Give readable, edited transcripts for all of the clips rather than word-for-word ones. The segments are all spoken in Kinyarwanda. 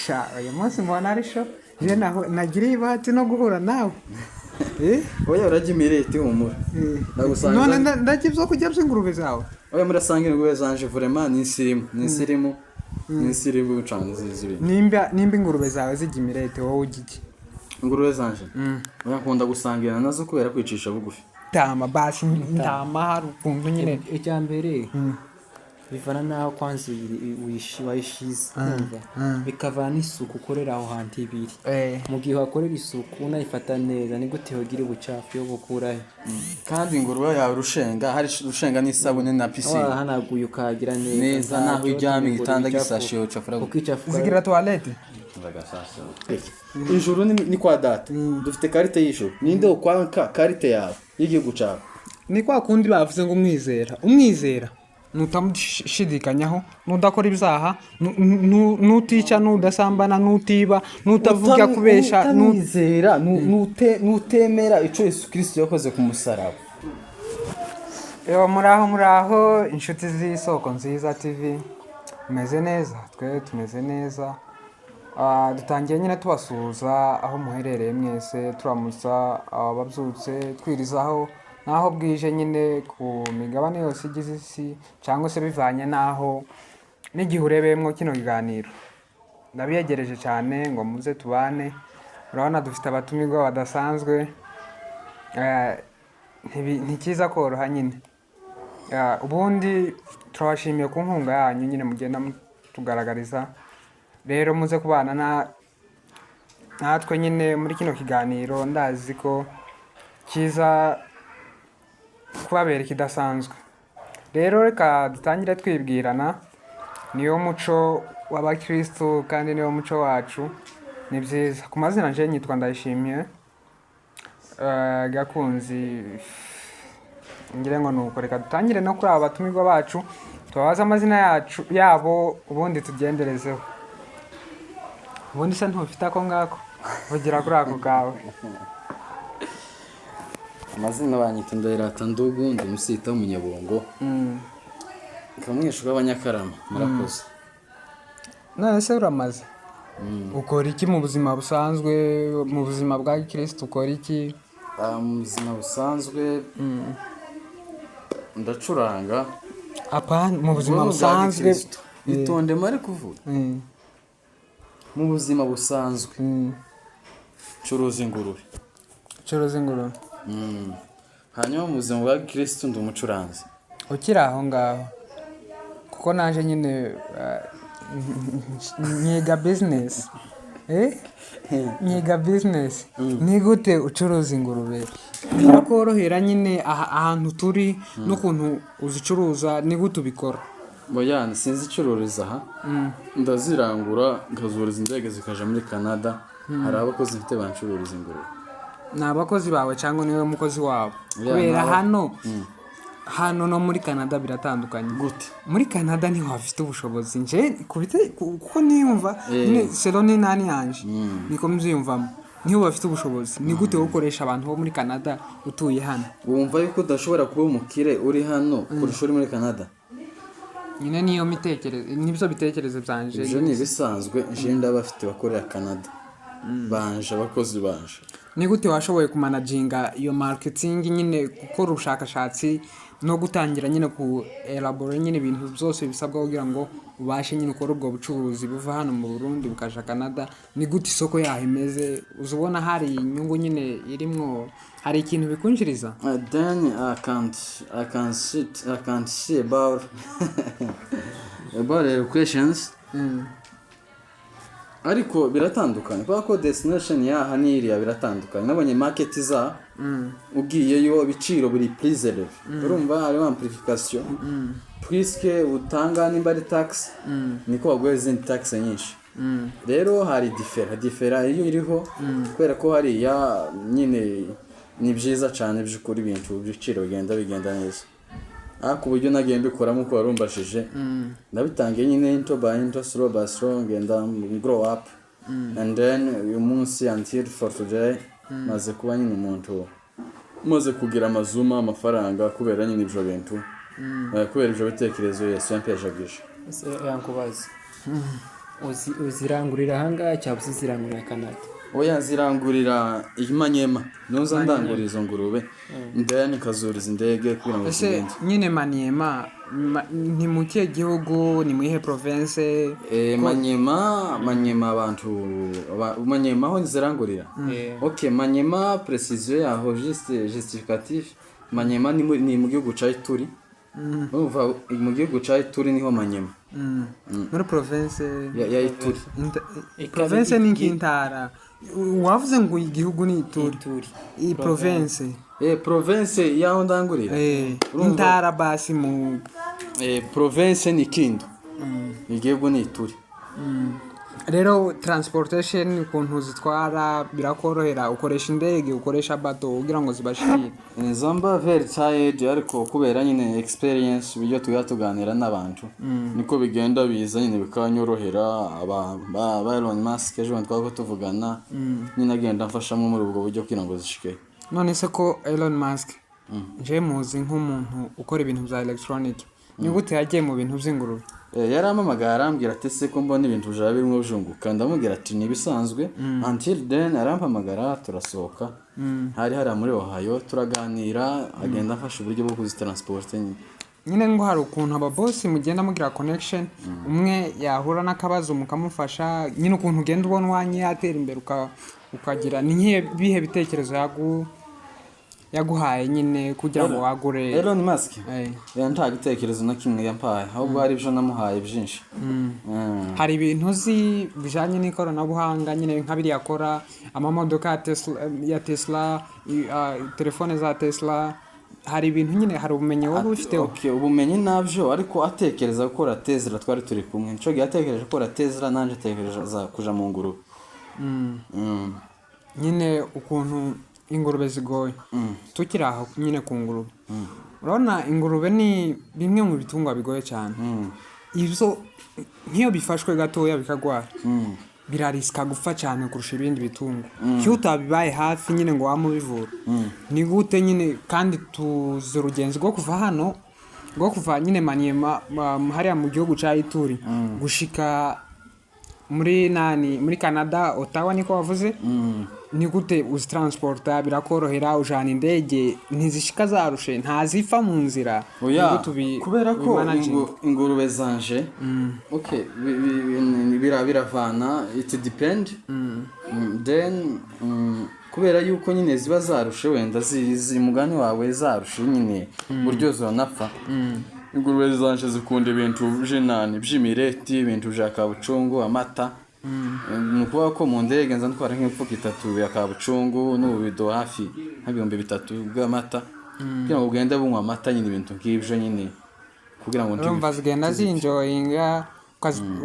sha uyu munsi mbona ari sho je nagiriye ibahati no guhura nawe oya uragimirete humura ndagusanga none ndakivyo kujya by'ingurube zawe oya murasanga ingurube zanje vraiment ni insirimu cyane zizibiri nimba ingurube zawe zigimirete wowe ugiki ingurube zanje oya nkunda gusangira nazo kubera kwicisha bugufi tama basi ndama hari ukuntu nyine icyambere bivana naho kwanza wayishize bikavana n'isuku ukorera aho hantu ibiri mu gihe wakorera isuku unayifata neza ni gute hogira ubucafu yo gukurahe kandi ingurube yawe hari rushenga n'isabune na piscine hanaguye ukagira neza naho ijyame igitanda gisashe ucafura zigira toilette ijuru ni kwa data dufite karite y'ijuru ninde ukwanka karite yawe y'igihugu cyawe ni kwa kundi bavuze ngo umwizera nutamushidikanyaho nudakora ibyaha nutica nudasambana nutiba nutavuga kubesha nuzera nutemera ico Yesu Kristo yakoze ku musaraba. Muraho inshuti z'isoko nziza TV tumeze neza tumeze neza dutangiye nyine tubasuhuza aho muherereye mwese turamutsa ababyutse twirizaho naho bwije nyine ku migabane yose igize isi cyangwa se bivanye naho n'igihe urebeyemo kino kiganiro ndabiyegereje cyane ngo muze tubane. Urabona dufite abatumirwa badasanzwe ntikiza koroha nyine ubundi turabashimiye ku nkunga yanyu nyine mugenda tugaragariza rero muze kubana natwe nyine muri kino kiganiro ndazi ko kiza kubabera kidasanzwe. Rero reka dutangire twibwirana niyo muco w'abakristo kandi niyo muco wacu ni byiza. Ku mazina nje nyitwa Ndayishimiye Gakunzi ngire ngo nuko reka dutangire no kuri aba batumirwa bacu tubabaza amazina yabo ubundi tugenderezeho. Ubundi se ntufite ako ngako vugira kuri ako kawe. Amazina banyita Ndayirata Ndugu ndi umusita w'umunyabungo kamweshuka abanyakarama murakoze. None se uramaze ukora iki mu buzima busanzwe mu buzima bwa Kristo ukora iki? Mu buzima busanzwe ndacuranga mu buzima busanzwe bitonde mare kuvuga mu buzima busanzwe curuza ingurube hanyuma mu buzima bwa Kristo ndi umucuranzi. Ukiri aho ngaho kuko naje nyine nyiga business ni gute ucuruza ingurube birakorohera nyine ahantu turi n'ukuntu uzicuruza ni gute ubikora? Boyana sinzi icururiza aha ndazirangura nkazuriza indege zikaja muri Canada. Hari abakozi mfite bancururiza ingurube. Ni abakozi bawe cyangwa niwe mukozi wabo? Kubera hano no muri Canada biratandukanye. Gute? Muri Canada niho hafite ubushobozi nje kuko niyumva seloni nani yanje niko mbyiyumvamo niho bafite ubushobozi. Ni gute ukoresha abantu bo muri Canada utuye hano? Wumva yuko udashobora kuba umukire uri hano kurusha uri muri Canada? Nyine niyo nibyo bitekerezo byanje. Ibyo ni bisanzwe nje ndabafite bakorera Canada banje abakozi banje. Ni gute washoboye kumanaginga iyo marketing nyine gukora ubushakashatsi no gutangira nyine ku elaborate nyine ibintu byose bisabwa kugira ngo ubashe nyine ukora ubwo bucuruzi buva hano mu Burundi bukaja Canada? Ni gute isoko yaho imeze? Uzubona hari inyungu nyine irimo, hari ikintu bikunjiriza? Then I can't see about the questions. Ariko biratandukanye kubera ko destination yaha n'iriya biratandukanye. Nabonye market za ugiyeyo ibiciro biri pleasable. Urumva hari amplification puisque utanga nimba ari tax niko bagweza izindi tax nyinshi. Rero hari different iyo iriho kubera ko hari ya nyine ni byiza cyane by'ukuri ibintu ibiciro bigenda neza. Ku buryo nagiye mbikoramo uko warumbashije ndabitangiye nyine into by into slow by slow ngenda grow up and then uyu munsi until for today maze kuba nyine umuntu maze kugira amazuma amafaranga kubera nyine ibyo bintu kubera ibyo bitekerezo Yesu yampejagije. Yankubaza uzirangurira ahangaha cyangwa uzirangurira Canada? oya zirangurira imanyema noza ndangurira izo ngurube ndaya nikazuriza indege kugira ngo ese zigende nyine Maniema ni mu kihe gihugu, ni mu ihe province? Manyema abantu Manyema aho zirangurira okay Manyema precision yaho justificatif Manyema ni mu gihugu ca Ituri urumva mu gihugu ca Ituri niho Manyema muri province ya Ituri province ni nk'intara wavuze ngo igihugu ni Ituri iyi province province yaho ndangurira intara basi mu province ni Kindu igihugu ni Ituri rero transportation ukuntu zitwara birakorohera, ukoresha indege, ukoresha bato kugira ngo zibashire zamba very tired ariko kubera nyine experience bijyo tuganira n'abantu niko bigenda biza nyine bikanyorohera aba Elon Musk ejo twako tuvugana nyine agenda mfashamo muri ubwo buryo kugira ngo zishike. None se ko Elon Musk je muzi nk'umuntu ukora ibintu bya electronic ni gute yagiye mu bintu by'ingurube? Yaramamagara arambwira ati se ko mbona ibintu byawe birimo bijunguka, ndamubwira ati ni bisanzwe. Until then arampamagara turasohoka hari muri Ohio turaganira agenda afasha uburyo bwo kuzitransporter nyine ngo hari ukuntu aba boss mugenda mugira connection umwe yahura n'akabazo mukamufasha nyine ukuntu ugenda ubona wanye yatera imbere ukagira ni nkiye bihe bitekerezo yaguhaye nyine kugira ngo wagure Elon Musk nta gitekerezo na kimwe yampaye ahubwo hari ibyo namuhaye byinshi. Hari ibintu uzi bijanye n'ikoranabuhanga nyine nka biri yakora amamodoka ya Tesla telefone za Tesla, hari ibintu nyine hari ubumenyi wowe ufiteho? Okay ubumenyi nabyo ariko atekereza gukora Tesla twari turi kumwe nico yatekereje gukora Tesla nanje atekereza kuja mu ngurube. Nyine ukuntu ingurube zigoye tukiri aho nyine ku ngurube urabona ingurube ni bimwe mu bitungwa bigoye cyane ibyo nk'iyo bifashwe gatoya bikagwara birarisika gupfa cyane kurusha ibindi bitungwa cyo utabibaye hafi nyine ngo wamubivura ni gute nyine kandi tuzi urugenzi rwo kuva hano rwo kuva nyine Maniema hariya mu gihugu ca Ituri gushika muri Canada Ottawa niko wavuze ni gute uzitransporta birakorohera ujana indege ntizishika zarushe ntazifa mu nzira kubera ko ingurube zanje okay biravana it depend then kubera yuko nyine ziba zarushe wenda zizi mugani wawe zarushe nyine buryo zonapfa ingurube zanje zikunda ibintu by'inani by'imireti ibintu bya kabucungu amata nukuba ko mu ndege nza ntwara nk'imifuka 3 ya kabucungu n'ububido hafi nk'ibihumbi 3 bw'amata kugira ngo ugende bunywa amata nyine ibintu nk'ibyo nyine kugira ngo ndumva zigenda zinjoyinga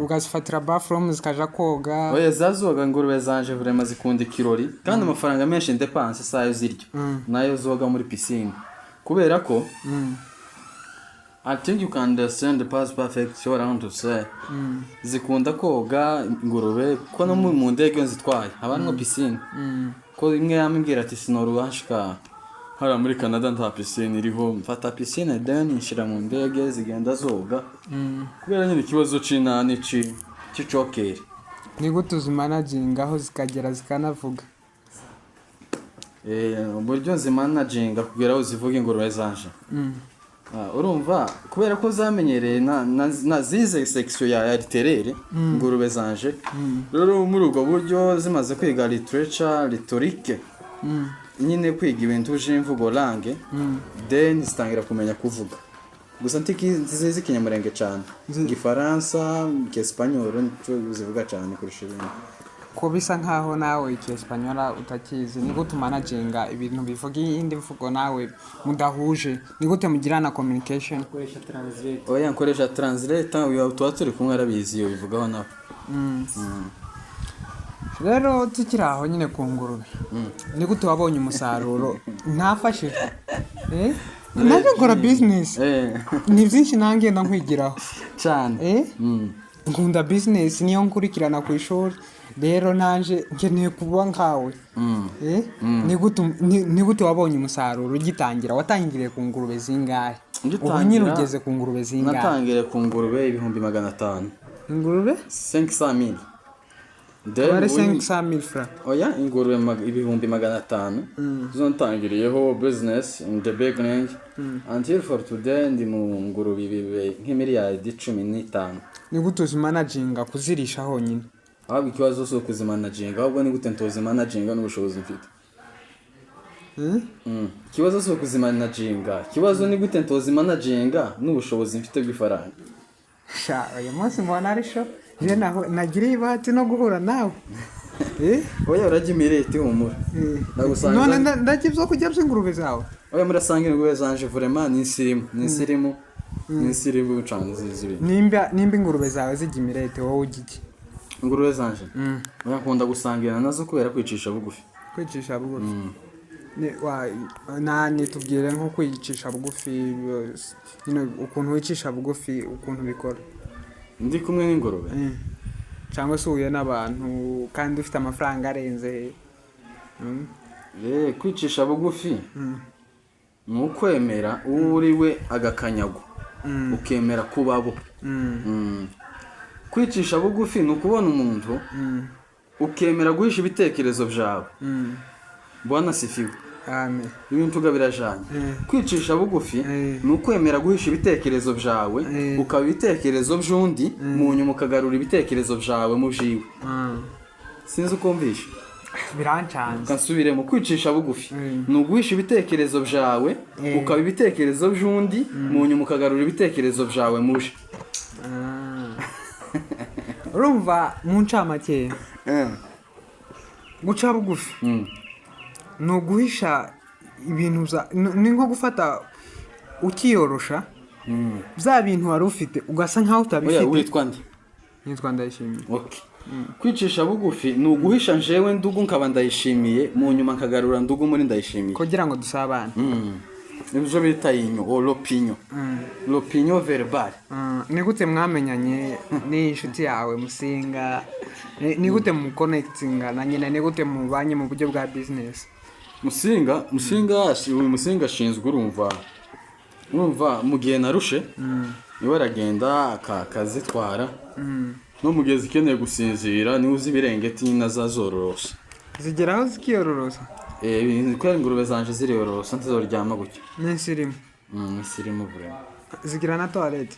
ugazifatira bathroom zikaja koga oya zazoga ingurube zanje vraiment zikunda ikirori kandi amafaranga menshi ndepanse sayo ziryo nayo zoga muri piscine kubera ko I think you can understand the past perfect what I want to say. Zikunda koga ingurube ko no mu ndege nzitwaye abantu piscine ko imwe yambwira ati sinoruhashika hara muri Canada nta piscine iriho mfata piscine then nshira mu ndege zigenda zoga kubera nyine ikibazo c'inani c'icokere ni gute uzimanaginga aho zikagera zikanavuga uburyo zimanaginga kugera aho zivuga ingurube zanje urumva kubera ko zamenyereye na zize section ya literaire ingurube zanje rero muri ubwo buryo zimaze kwiga literature rhetorique nyine kwiga ibintu by'imvugo langue then zitangira kumenya kuvuga gusa ntikizizi kinyamurenge cyane igifaransa icyesipanyol nico zivuga cyane kurusha ibindi ko bisa nkaho nawe icyespanyola utakizi ni gute managinga ibintu bivuga indi mvugo nawe mudahuje ni gute mugirana communication? Koresha translate oya nkoresha translate uyu tuba turi kumwe arabizi iyo bivugaho nawe rero tukiri aho nyine ku ngurube ni gute wabonye umusaruro ntafashije naje gukora business ni byinshi nangenda nkwigiraho cyane nkunda business niyo nkurikirana ku ishuri rero nanje nkeneye kuba nkawe ni gute wabonye umusaruro ugitangira watangiriye ku ngurube zingahe ubu nyine ugeze ku ngurube zingahe? Natangiriye ku ngurube 500. ingurube 500,000 bari then 500,000 francs. oya ingurube ibihumbi 500 zo ntangiriyeho business in the beginning until for today ndi mu ngurube nk'imiliyari 15. Ni gute uzimanaginga kuzirisha honyine? ahubwo ikibazo si ukuzimanaginga ahubwo ni gute ntuzimanaginga n'ubushobozi mfite. Ikibazo si ukuzimanaginga, ikibazo ni gute ntuzimanaginga n'ubushobozi mfite bw'ifaranga. Sha uyu munsi mbona ari sho je nagiriye ibati no guhura nawe. Oya urajya imireti humura. Ndagusanga none ndakivyo kujya by'ingurube zawe. Oya murasanga ingurube zanje vraiment ni insirimu cyane zizuri. Nimba ingurube zawe zijya imireti wowe ugiki? Ingurube zanje oya nkunda gusangira nazo kubera kwicisha bugufi. Kwicisha bugufi. Nani tubwire nko kwicisha bugufi nyine ukuntu wicisha bugufi ukuntu bikora. Ndi kumwe n'ingurube cyangwa se uhuye n'abantu kandi ufite amafaranga arenze. Kwicisha bugufi ni ukwemera uriwe agakanyago ukemera kubabo. Kwicisha bugufi ni ukubona umuntu ukemera guhisha ibitekerezo byawe. Bwana sifiwe. Amen. Ibintu birajanye. Kwicisha bugufi ni ukwemera guhisha ibitekerezo byawe ukaba ibitekerezo by'undi mu nyuma ukagarura ibitekerezo byawe mu byiwe. Sinzi uko mvisha. Birancanze. Kasubire mu kwicisha bugufi ni uguhisha ibitekerezo byawe ukaba ibitekerezo by'undi mu nyuma ukagarura ibitekerezo byawe mu bye. Urumva mu ncamake guca bugufi ni uguhisha ibintu ni nko gufata ukiyorosha bya bintu wari ufite ugasa nkaho utabifite. Witwa nde? Nitwa Ndayishimiye. Okay. Kwicisha bugufi ni uguhisha njewe ndugu nkaba ndayishimiye mu nyuma nkagarura ndugu muri ndayishimiye kugira ngo dusabane. Nibyo bita inyo o l'opinion verbale. Ni gute mwamenyanye n'inshuti yawe Musinga? Ni gute mu connectinga na nyine ni gute mubanye mu buryo bwa business? Musinga ashinzwe urumva mu gihe narushe niwe aragenda akazitwara no mu gihe zikeneye gusinzira niwe uzi ibirengeti nazazororosa zigeraho zikiyororosa. Kubera ingurube zanje ziriyororosa ntizoryama gutya. N'isirimu. N'isirimu vraiment. Zigira na toilette.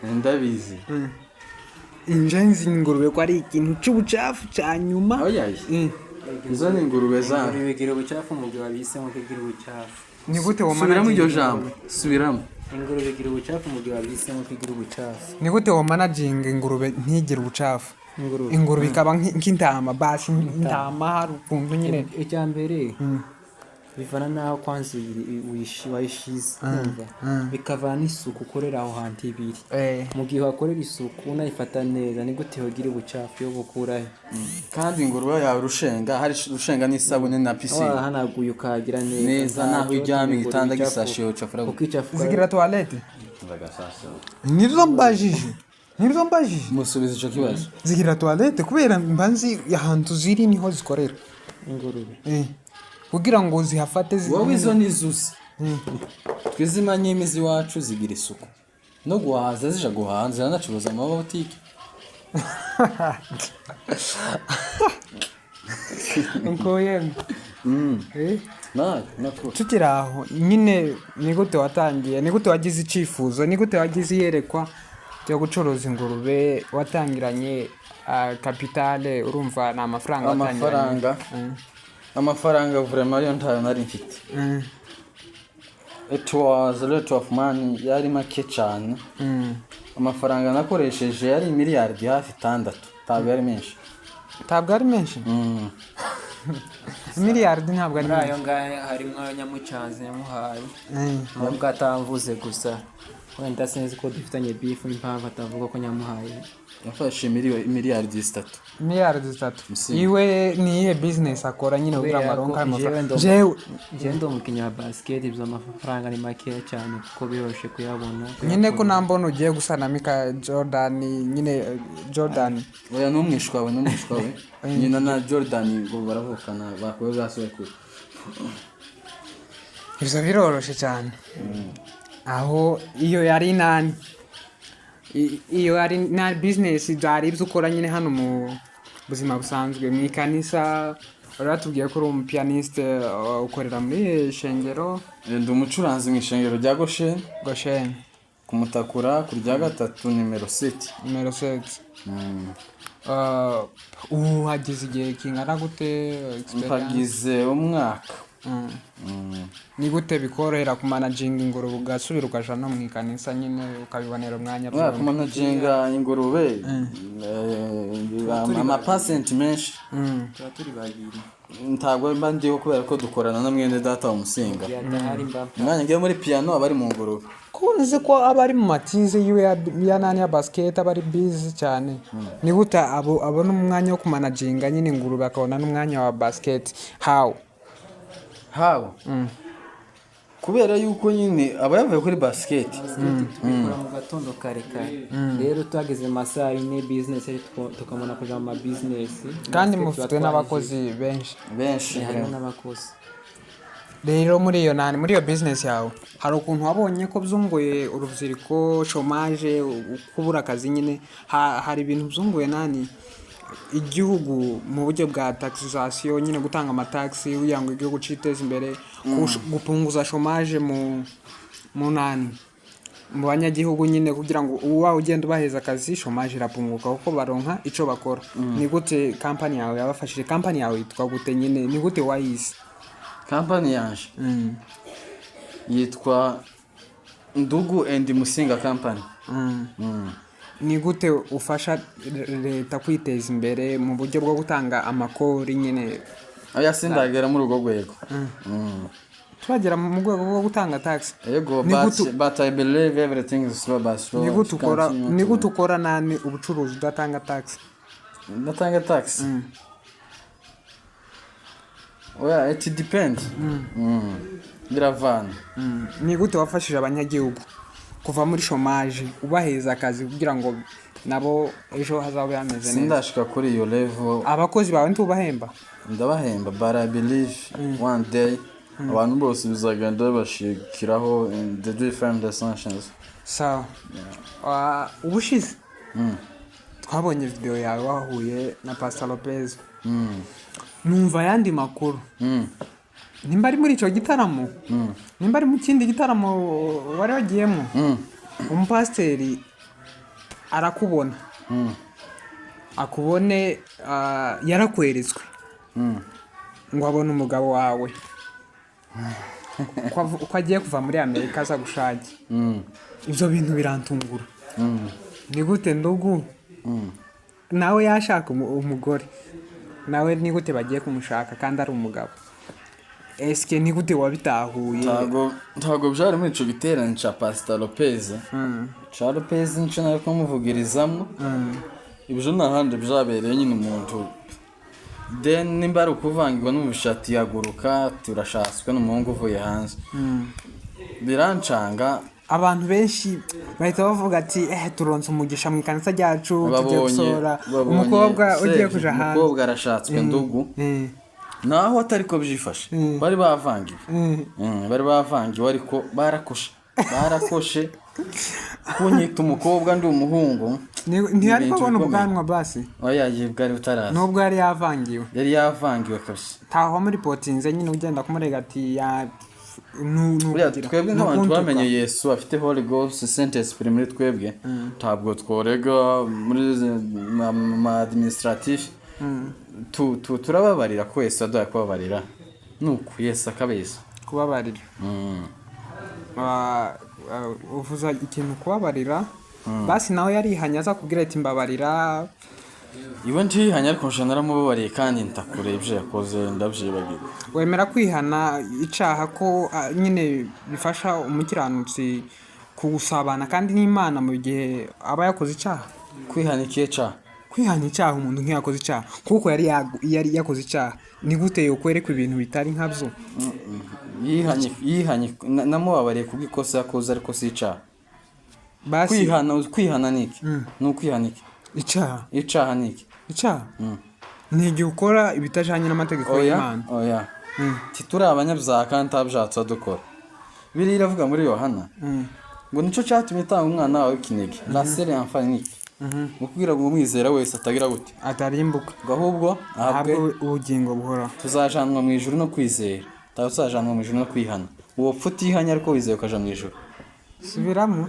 Ndabizi. Injenzi ingurube ko ari ikintu cy'ubucafu cyanyuma. Oya. Izo ni ingurube za. Bigira ubucafu mu gihe wabisemo kugira ubucafu. Ni gute subiramo iryo jambo. Subiramo. Ingurube igira ubucafu mu gihe wabisemo kugira ubucafu. Ni gute managing ingurube ntigire ubucafu? Ingurube ikaba nk'intama basi intama hari ukuntu nyine. Icyambere bivana naho kwanza wayishize kumva bikavana n'isuku ukorera aho hantu ibiri. Mu gihe wakorera isuku unayifata neza ni gute hogira ubucafu yo bukurahe. Kandi ingurube yawe hari rushenga n'isabune na piscine. Hanaguye ukagira neza naho iryamye igitanda gisashe yo cafura. Zigira toilette. Nibyo mbajije. Musubiza ico kibazo. Zigira toilette kubera mbanzi yahantu ziri niho zikorera ingurube. Kugira ngo zihafate wowe izo nizuzi. Twizimanye imizi wacu zigira isuku no guhaza zija guhanza zanacuruza mu mabotike. Nkoye. Nako. Tukiraho nyine ni gute watangiye, ni gute wagize icifuzo, ni gute wagize yerekwa cyo gucuruza ingurube watangiranye kapitale urumva na amafaranga watangiranye. Amafaranga vraiment yo ntayo nari mfite. It was a lot of money yari make cyane. Amafaranga nakoresheje yari miliyari hafi 6. Ntabwo yari menshi. Miliyari ntabwo ari ayo ngahe harimo nyamucanze nyamuhaye. Nubwo atamvuze gusa wenda sinzi ko dufitanye beef impamvu atavuga ko nyamuhaye. Yafashe miliyari 3. Miliyari 3. Iwe ni ihe business akora nyine ugira amaronka amafaranga. Je ndo umukinnyi wa basket ibyo amafaranga ni make cyane kuko biroshe kuyabona. Nyine ko nambona ugiye gusana Mika Jordan nyine Jordan. Oya n'umwishwa we nyina na Jordan ngo baravukana bakoze zasohoye ku. Ibyo biroroshe cyane. Aho iyo yari nani iyo ari na business zari ibyo ukora nyine hano mu buzima busanzwe mu ikanisa uratubwiye ko uri umupianiste ukorera muri Shengero ndi umucuranzi mu ishengero rya Goshen kumutakura ku rya gatatu nimero 7 ubu hagize igihe kingana gute mpagize umwaka ni gute bikorohera kumanaginga ingurube ugasubira ukaja no mu ikanisa nyine ukabibonera umwanya kumanaginga ingurube amapasenti menshi tuba turi babiri ntabwo mba ndiho kubera ko dukorana na mwene data wa Musinga umwanya ngiye muri piano abari mu ngurube kuzi ko abari mu matize yiwe ya nani ya basket abari busy cyane ni gute abona umwanya wo kumanaginga nyine ingurube akabona n'umwanya wa basket how kubera yuko nyine aba yavuye kuri basket tukora mu gatondo kare rero tuhageze masaha ine business tukamona kuja mu business kandi mufite n'abakozi benshi harimo n'abakozi rero muri iyo business yawe hari ukuntu wabonye ko byunguye urubyiruko chômage kubura akazi nyine hari ibintu byunguye nani igihugu mu buryo bwa taxation nyine gutanga amataxi kugira ngo igihugu citeze imbere gupunguza chômage mu nani mu banyagihugu nyine kugira ngo uwa ugenda ubaheza akazi chômage irapunguka kuko baronka ico bakora ni gute company yawe yabafashije company yawe yitwa gute nyine ni gute wayise company yanje yitwa Ndugu and Musinga company ni gute ufasha leta kwiteza imbere mu buryo bwo gutanga amakori nyine aya sindagera muri ugo rwego turagera mu rwego rwo gutanga tax yego but I believe everything is slow by slow ni gute ukora nani ubucuruzi udatanga tax well it depends biravana ni gute wafashije abanyagihugu kuva muri chômage ubaheza akazi kugira ngo nabo ejo hazabe hameze neza sindashika kuri iyo level abakozi bawe ntubahemba ndabahemba but I believe one day abantu bose bizagenda bashikiraho in the different destinations so ubushize twabonye video yawe wahuye na Pastor Lopez numva yandi makuru nimba ari muri ico gitaramo nimba ari mu kindi gitaramo wari wagiyemo umupasteri arakubona akubone yarakweretswe ngo abone umugabo wawe uko agiye kuva muri Amerika aza gushaka ibyo bintu birantungura ni gute Ndugu nawe yashaka umugore nawe ni gute bagiye kumushaka kandi ari umugabo eske ni gute wabitahuye ntago byari muri ico giterane ca Pastor Lopez cha Lopez nico nariko muvugirizamo ibyo nahandi byabereye nyine umuntu then nimba ari ukuvangirwa n'ubushati yaguruka turashaswe n'umuhungu uvuye hanze birancanga abantu benshi bahita bavuga ati turonse umugisha mu ikanisa ryacu tugiye gusora umukobwa ugiye kuja hanze umukobwa arashatswe Ndugu naho atari ko byifashe bari bavangiwe ariko barakoshe kunyita umukobwa ndi umuhungu ntiyari kubona ubwanwa basi oya yibwari utaraza nubwo yari yavangiwe kabisa taho muri potinze nyine ugenda kumurega ati ya twebwe nk'abantu bamenye Yesu afite Holy Ghost Saint Esprit muri twebwe ntabwo tworega muri ma administratif turababarira ko Yesu aduha kubabarira nuko Yesu akabeza kubabarira uvuza ikintu kubabarira basi nawe yarihanya aza kubwira ati mbabarira iwe ntihanya ariko nje naramubabariye kandi ntakure ibyo yakoze ndabyibagiwe wemera kwihana icaha ko nyine bifasha umukiranutsi kugusabana kandi n'Imana mu gihe aba yakoze icaha kwihana icyaha umuntu ntiyakoze icyaha kuko yari yakoze icyaha ni gute yokwereka ibintu bitari nkabyo yihanye namubabariye kubw'ikosa yakoze ariko si icyaha basi kwihana niki ni ukwihana iki icyaha niki ni igihe ukora ibitajanye n'amategeko y'Imana oya tituri abanyabyaha kandi ntabyaha dukora biri iravuga muri Yohana ngo nicyo cyatumye itanga umwana wawe w'ikinege la seule enfant unique ngo kugira ngo umwizera wese atagira gute atarimbuka ngo ahubwo ahabwe ubugingo buhoraho. tuzajanwa mu ijuru no kwizera tuzajanwa mu ijuru no kwihana uwo pfa utihanye ariko wizeye ukaja mu ijuru. Subiramo.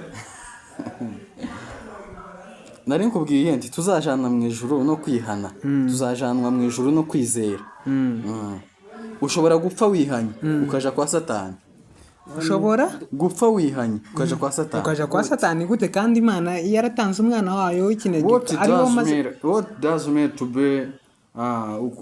Nari nkubwiye nti tuzajanwa mu ijuru no kwihana tuzajanwa mu ijuru no kwizera. Ushobora gupfa wihanye ukaja kwa Satani. Ushobora gupfa wihanye ukaja kwa Satani. Ukaja kwa Satani gute kandi Imana yaratanze umwana wayo w'ikinege what does mean to be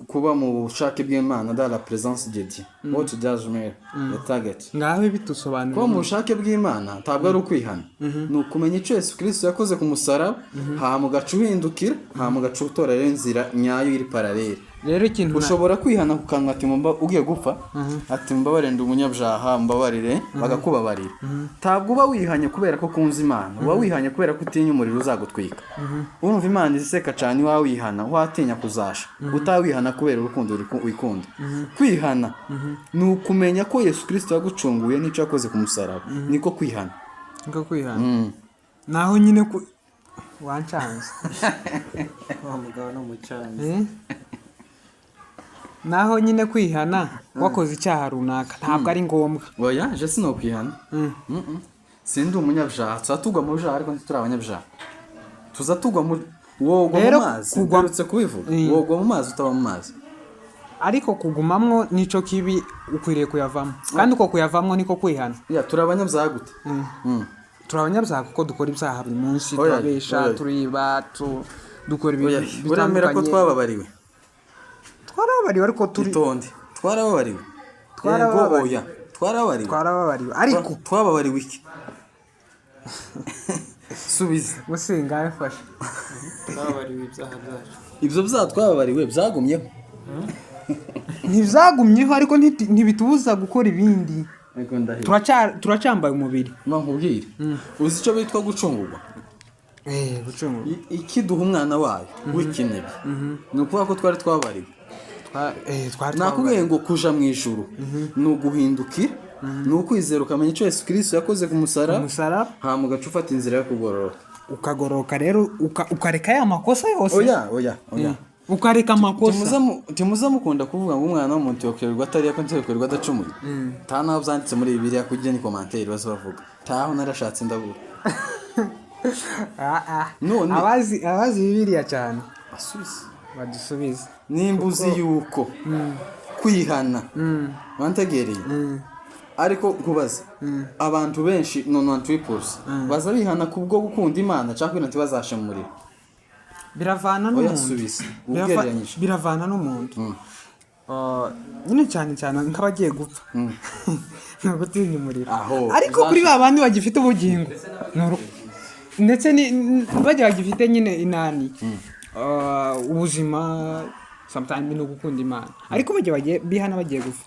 kuba mu bushake bw'Imana dans la présence de Dieu. What does mean the target. Ngaho bitusobanura ko mu bushake bw'Imana ntabwo ari ukwihana ni ukumenya icyo Yesu Kristo yakoze ku musaraba hama ugaca uhindukira hama ugaca utora inzira nyayo iri paralele. Rero ikintu ushobora kwihana ku kanwa ati mumba ugiye gupfa ati mbabarire ndi umunyabyaha mbabarire bagakubabarira. Ntabwo uba wihanye kubera ko kunza Imana uba wihanye kubera ko utinya umuriro uzagutwika. Urumva Imana iseka cyane wawe wihana watinya kuzasha utawihana kubera urukundo wikunda. Kwihana ni ukumenya ko Yesu Kristo yagucunguye n'icyo yakoze ku musaraba niko kwihana. Niko kwihana naho nyine wancanze wa mugabo no mucanze naho nyine kwihana wakoze icyaha runaka ntabwo ari ngombwa. Oya je sino kwihana sindi umunyabyaha tuzatugwa mu byaha ariko ntituri abanyabyaha tuzatugwa mu wogwa mu mazi ugarutse kubivuga wogwa mu mazi utaba mu mazi ariko kugumamwo nico kibi ukwiriye kuyavamo kandi uko kuyavamo niko kwihana. turi abanyabyaha gute? Turi abanyabyaha kuko dukora ibyaha buri munsi turabesha turiba dukora ibintu bitandukanye. Uramera ko twababariwe ariko turi itonde twarababariwe ariko twababariwe iki? Subiza musinga yafashe twababariwe ibyaha byacu. Ibyo byaha twababariwe byagumyeho ntibyagumyeho ariko ntibitubuza gukora ibindi. turacambaye umubiri. Nkubwire uzi icyo bitwa gucungurwa? Gucungurwa ikiduha umwana wayo w'ikinege ni ukuvuga ko twari twabariwe. Nakubwiye ngo kuja mu ijuru ni uguhindukira ni ukwizera ukamenya icyo Yesu Kristo yakoze ku musaraba hama ugaca ufata inzira yo kugororoka ukagororoka rero ukareka ya makosa yose. Oya ukareka amakosa. Timuza mukunda kuvuga ngo umwana w'umuntu yokererwa atari yako ntekererwa adacumuye. Ta naho byanditse muri Bibiliya kujye ni commentaire bazo bavuga taho narashatse ndabura. abazi Bibiliya cyane badusubize nimbuzi yuko kwihana wantegereye ariko kubaza abantu benshi 98% baza bihana kubwo gukunda Imana cyangwa kwinati bazasha mu muriro. Biravana n'umuntu nyine cyane nk'abagiye gupfa no gutinya umuriro ariko kuri babandi bagifite ubugingo ndetse bagiye bagifite nyine inani ubuzima sometimes no gukunda Imana ariko bagiye bihana bagiye gupfa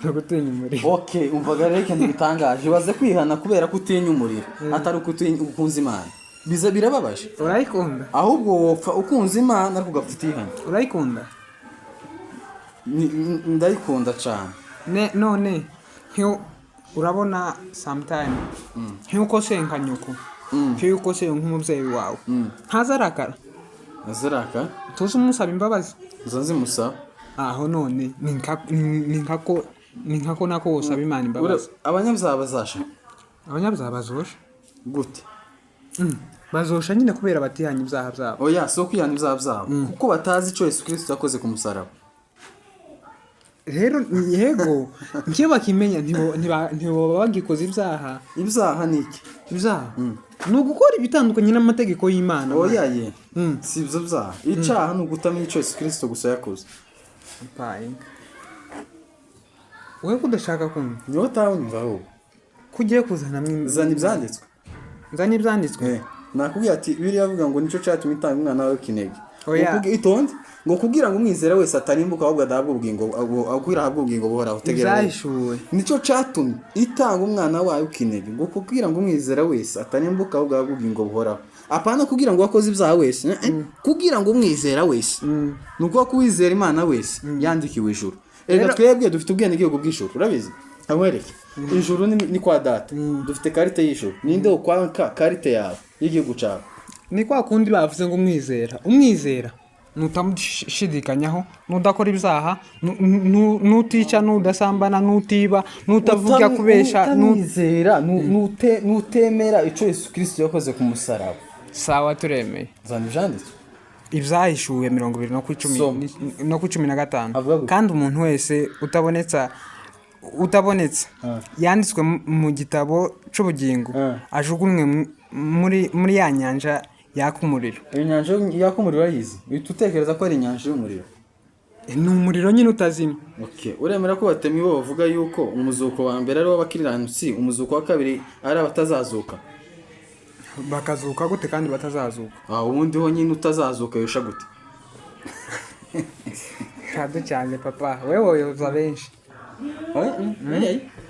no gutinya umuriro. Okay umvaga rero ikintu gitangaje baze kwihana kubera ko utinya umuriro atari ukunza Imana biza birababaje. Urayikunda ahubwo wopfa ukunza Imana ariko ugapfa utihana. Urayikunda? Ndayikunda cyane none urabona sometimes nk'uko senka nyoko nk'uko se nk'umubyeyi wawe ntazarakara tuzi umusaba imbabazi uzazi musaba aho none ni nkako nako wosaba Imana imbabazi. Abanyabyaha bazasha bazosha gute? Bazosha nyine kubera batihanye ibyaha byabo. Oya so kwihana ibyaha byabo kuko batazi icyo Yesu Kristo yakoze ku musaraba. Rero yego ngiye bakimenya ntibo bagikoze ibyaha ni iki? Ibyaha ni ugukora ibitandukanye n'amategeko y'Imana. Oya si ibyo byaha icyaha ni ugutamenya icyo Yesu Kristo gusa yakoze. Wowe kudashaka kumva niho tawumva aho kugiye kuzana zana ibyanditswe nakubwiye ati Bibiliya avuga ngo nicyo cyatumye itanga umwana wawe w'ikinege itonde ngo kugira ngo umwizera wese atarimbuka ahubwo adahabwa ubugingo akwira ahabwa ubugingo buhoraho tegereza nicyo cyatumye itanga umwana wawe w'ikinege ngo kugira ngo umwizera wese atarimbuka ahubwo ahabwa ubugingo buhoraho apana kugira ngo wakoze ibyaha wese kugira ngo umwizera wese nuko kuwizera Imana wese yandikiwe ijuru. Reka twebwe dufite ubwene bw'ijuru urabizi nkwereke ijuru ni kwa data dufite karite y'ijuru ninde ukwanka karite yawe y'igihugu cyawe ni kwa kundi bavuze ngo umwizera nutamushidikanyaho nudakora ibyaha nutica nudasambana nutiba nutavuga kubesha nutizera nutemera icyo Yesu Kristo yakoze ku musaraba sawa turemeye zana ibyanditswe ibyahishuwe 20:15 kandi umuntu wese utabonetse yanditswe mu gitabo cy'ubugingo ajugunywe muri ya nyanja yaka umuriro. Iyo nyanja yaka umuriro urayizi uhita utekereza ko ari inyanja y'umuriro. Ni umuriro nyine utazima. Okay, uremera ko batemi bo bavuga yuko umuzuko wa mbere ari w'abakiranutsi, umuzuko wa kabiri ari abatazazuka? Bakazuka gute kandi batazazuka? Ubundi ho nyine utazazuka yosha gute? Kado cyane papa, wewe yoza benshi.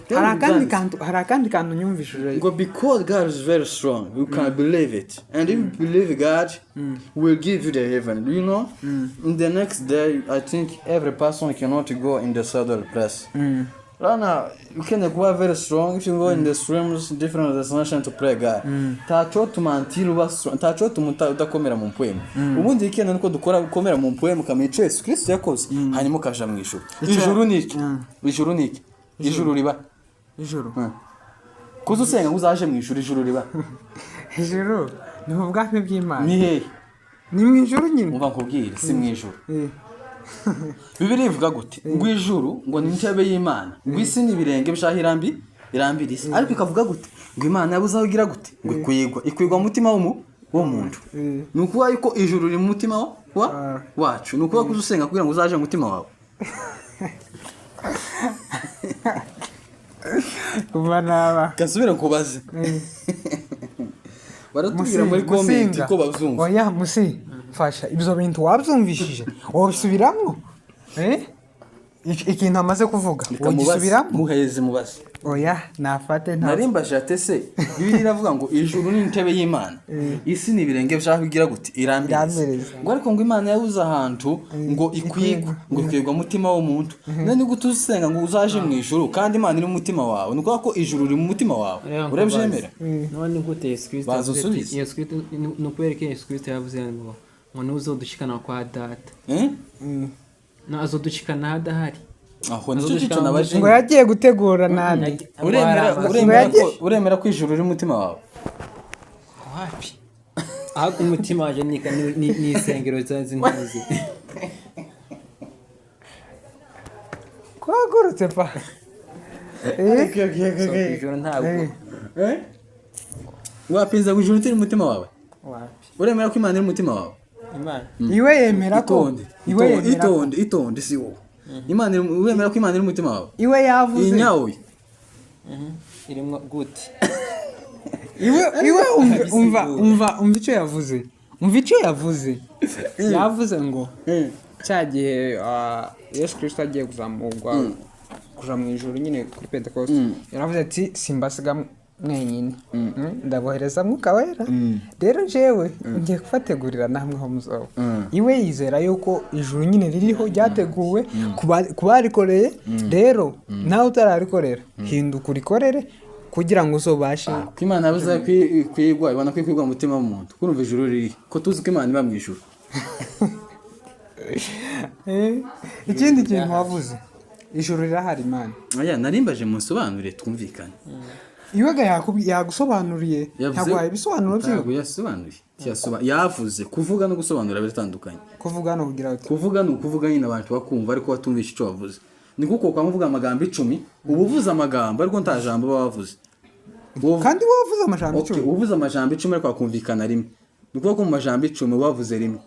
Hari akandi kantu nyumvishije ngo because God is very strong, you can believe it, and if you believe God will give you the heaven, you know. In the next day I think every person cannot go in the saddle place. Rana, you can go very strong if you go in the streams different destination to pray God. Tacho tumantira ubasro, tacho tumuta udakomera mu mpwemu. Ubundi ikene nuko dukora gukomera mu mpwemu kamico Yesu Kristo yakoze, hanyuma kaja mu ijuru. Ijuru niki? Ijuru niki? Ijuru riba. Ijuru. Kuzo usenga uzaje mu ijuru, ijuru riba. Ijuru ni mu bwami bw'Imana. Ni hehe? Ni mu ijuru nyine. Umva nkubwire, si mu ijuru. Bibiri ivuga gute? Ngo ijuru ngo ni intebe y'Imana. Ngo isi ni ibirenge bishahirambi irambira isi. Ariko ikavuga gute? Ngo Imana yabuze aho igira gute? Ngo ikwigwa mu mutima w'umuntu. Nukuba yuko ijuru riri mu mutima wacu. Nukuba kuzo usenga kugira ngo uzaje mu mutima wawe. Kubanaba kasubira kubaze baratubwira muri comment ko bazumva. Oya musi fasha ibyo bintu wabyumvishije wabisubiramo ikintu amaze kuvuga wogisubiramo muheze mubaze. Oya nafate nta narimba jate se bibiri iravuga ngo ijuru ni intebe y'Imana, isi ni ibirenge bishaka kugira gute irambiriza. Ngo ariko ngo Imana yabuze ahantu ngo ikwigwa mutima w'umuntu. None gute usenga ngo uzaje mu ijuru kandi Imana iri mu mutima wawe? Nuko ko ijuru riri mu mutima wawe urabyemera? None gute Yesu Kristo nukwereke Yesu Kristo yavuze ngo nuzodushikana kwa data azodushikana hadahari. Aho nicyo cyo nabaje ngo yagiye gutegura nande. Uremera ko ijuru riri mu mutima wawe? Wapi? Aho umutima waje ni isengero z'intuzi. Kwagurutse pa. Ijuru ntabwo. Wapinza ko ijuru riri mu mutima wawe? Wapi? Uremera ko Imana iri mu mutima wawe? Imana. Iwe yemera ko itonde si wowe. Imana uremera ko Imana iri mu mutima wawe? Iwe yavuze. Inyawe. Irimo gute? Iwe umva icyo yavuze. Yavuze ngo cyagihe Yesu Kristo agiye kuzamurwa kuja mu ijuru nyine kuri Pentecost. Yaravuze ati simbasiga mwenyine ndabohereza mwuka wera. Rero jewe ngiye kufategurira namwe ho muzoba. Iwe yizera yuko ijuru nyine ririho ryateguwe kubarikoreye. Rero nawe utararikorera hinduka urikorere kugira ngo uzobashe ko Imana yabuze kwigwa ibona kwigwa mu mutima w'umuntu. Kurumva ijuru riri ko tuzi ko Imana iba mu ijuru. Ikindi kintu wavuze ijuru rirahari Imana. Aya narimbaje munsobanurire twumvikane. Iwega yagusobanuriye ntabwo yabisobanuro byo. Ntabwo yasobanuriye. Yavuze kuvuga no gusobanura biratandukanye. Kuvuga no kugira uti. Kuvuga no kuvuga nyine abantu bakumva ariko batumvisha icyo wavuze. Ni kuko kwamuvuga amagambo 10 ubuvuza amagambo ariko nta jambo bavuze. Kandi wavuze amajambo 10. Ubuvuza amajambo 10 ariko akumvikana rimwe. Ni kuko mu majambo 10 bavuze rimwe.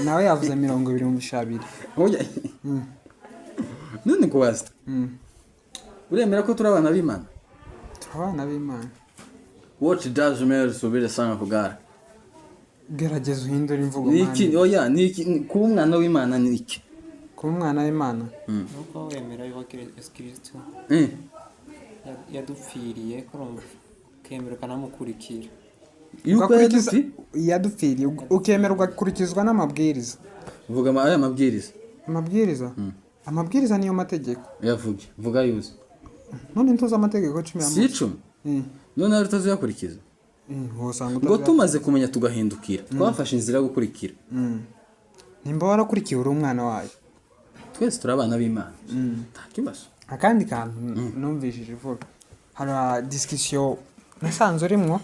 Nawe yavuze 20 Oya. None ko wasta. Uremera ko turi abana b'Imana? Abana b'Imana. What does mean to be the son of God? Gerageza uhindura imvugo Mana. Niki oya niki kuba umwana w'Imana niki? Kuba umwana w'Imana. Nuko wemera yuko Yesu Kristo yadupfiriye kurumva kemera kanamukurikira. Yuko yadupfiriye ukemera ugakurikizwa n'amabwiriza. Vuga aya mabwiriza. Amabwiriza niyo mategeko. Yavuge vuga yuze. none ntuzi amategeko 10 si 10 none rero utazuyakurikiza wosanga ngo tumaze kumenya tugahindukira twafashe inzira yo gukurikira nimba warakurikiye uri umwana wayo twese turi abana b'Imana nta kibazo. akandi kantu numvishije vuba hari discussion nasanze urimo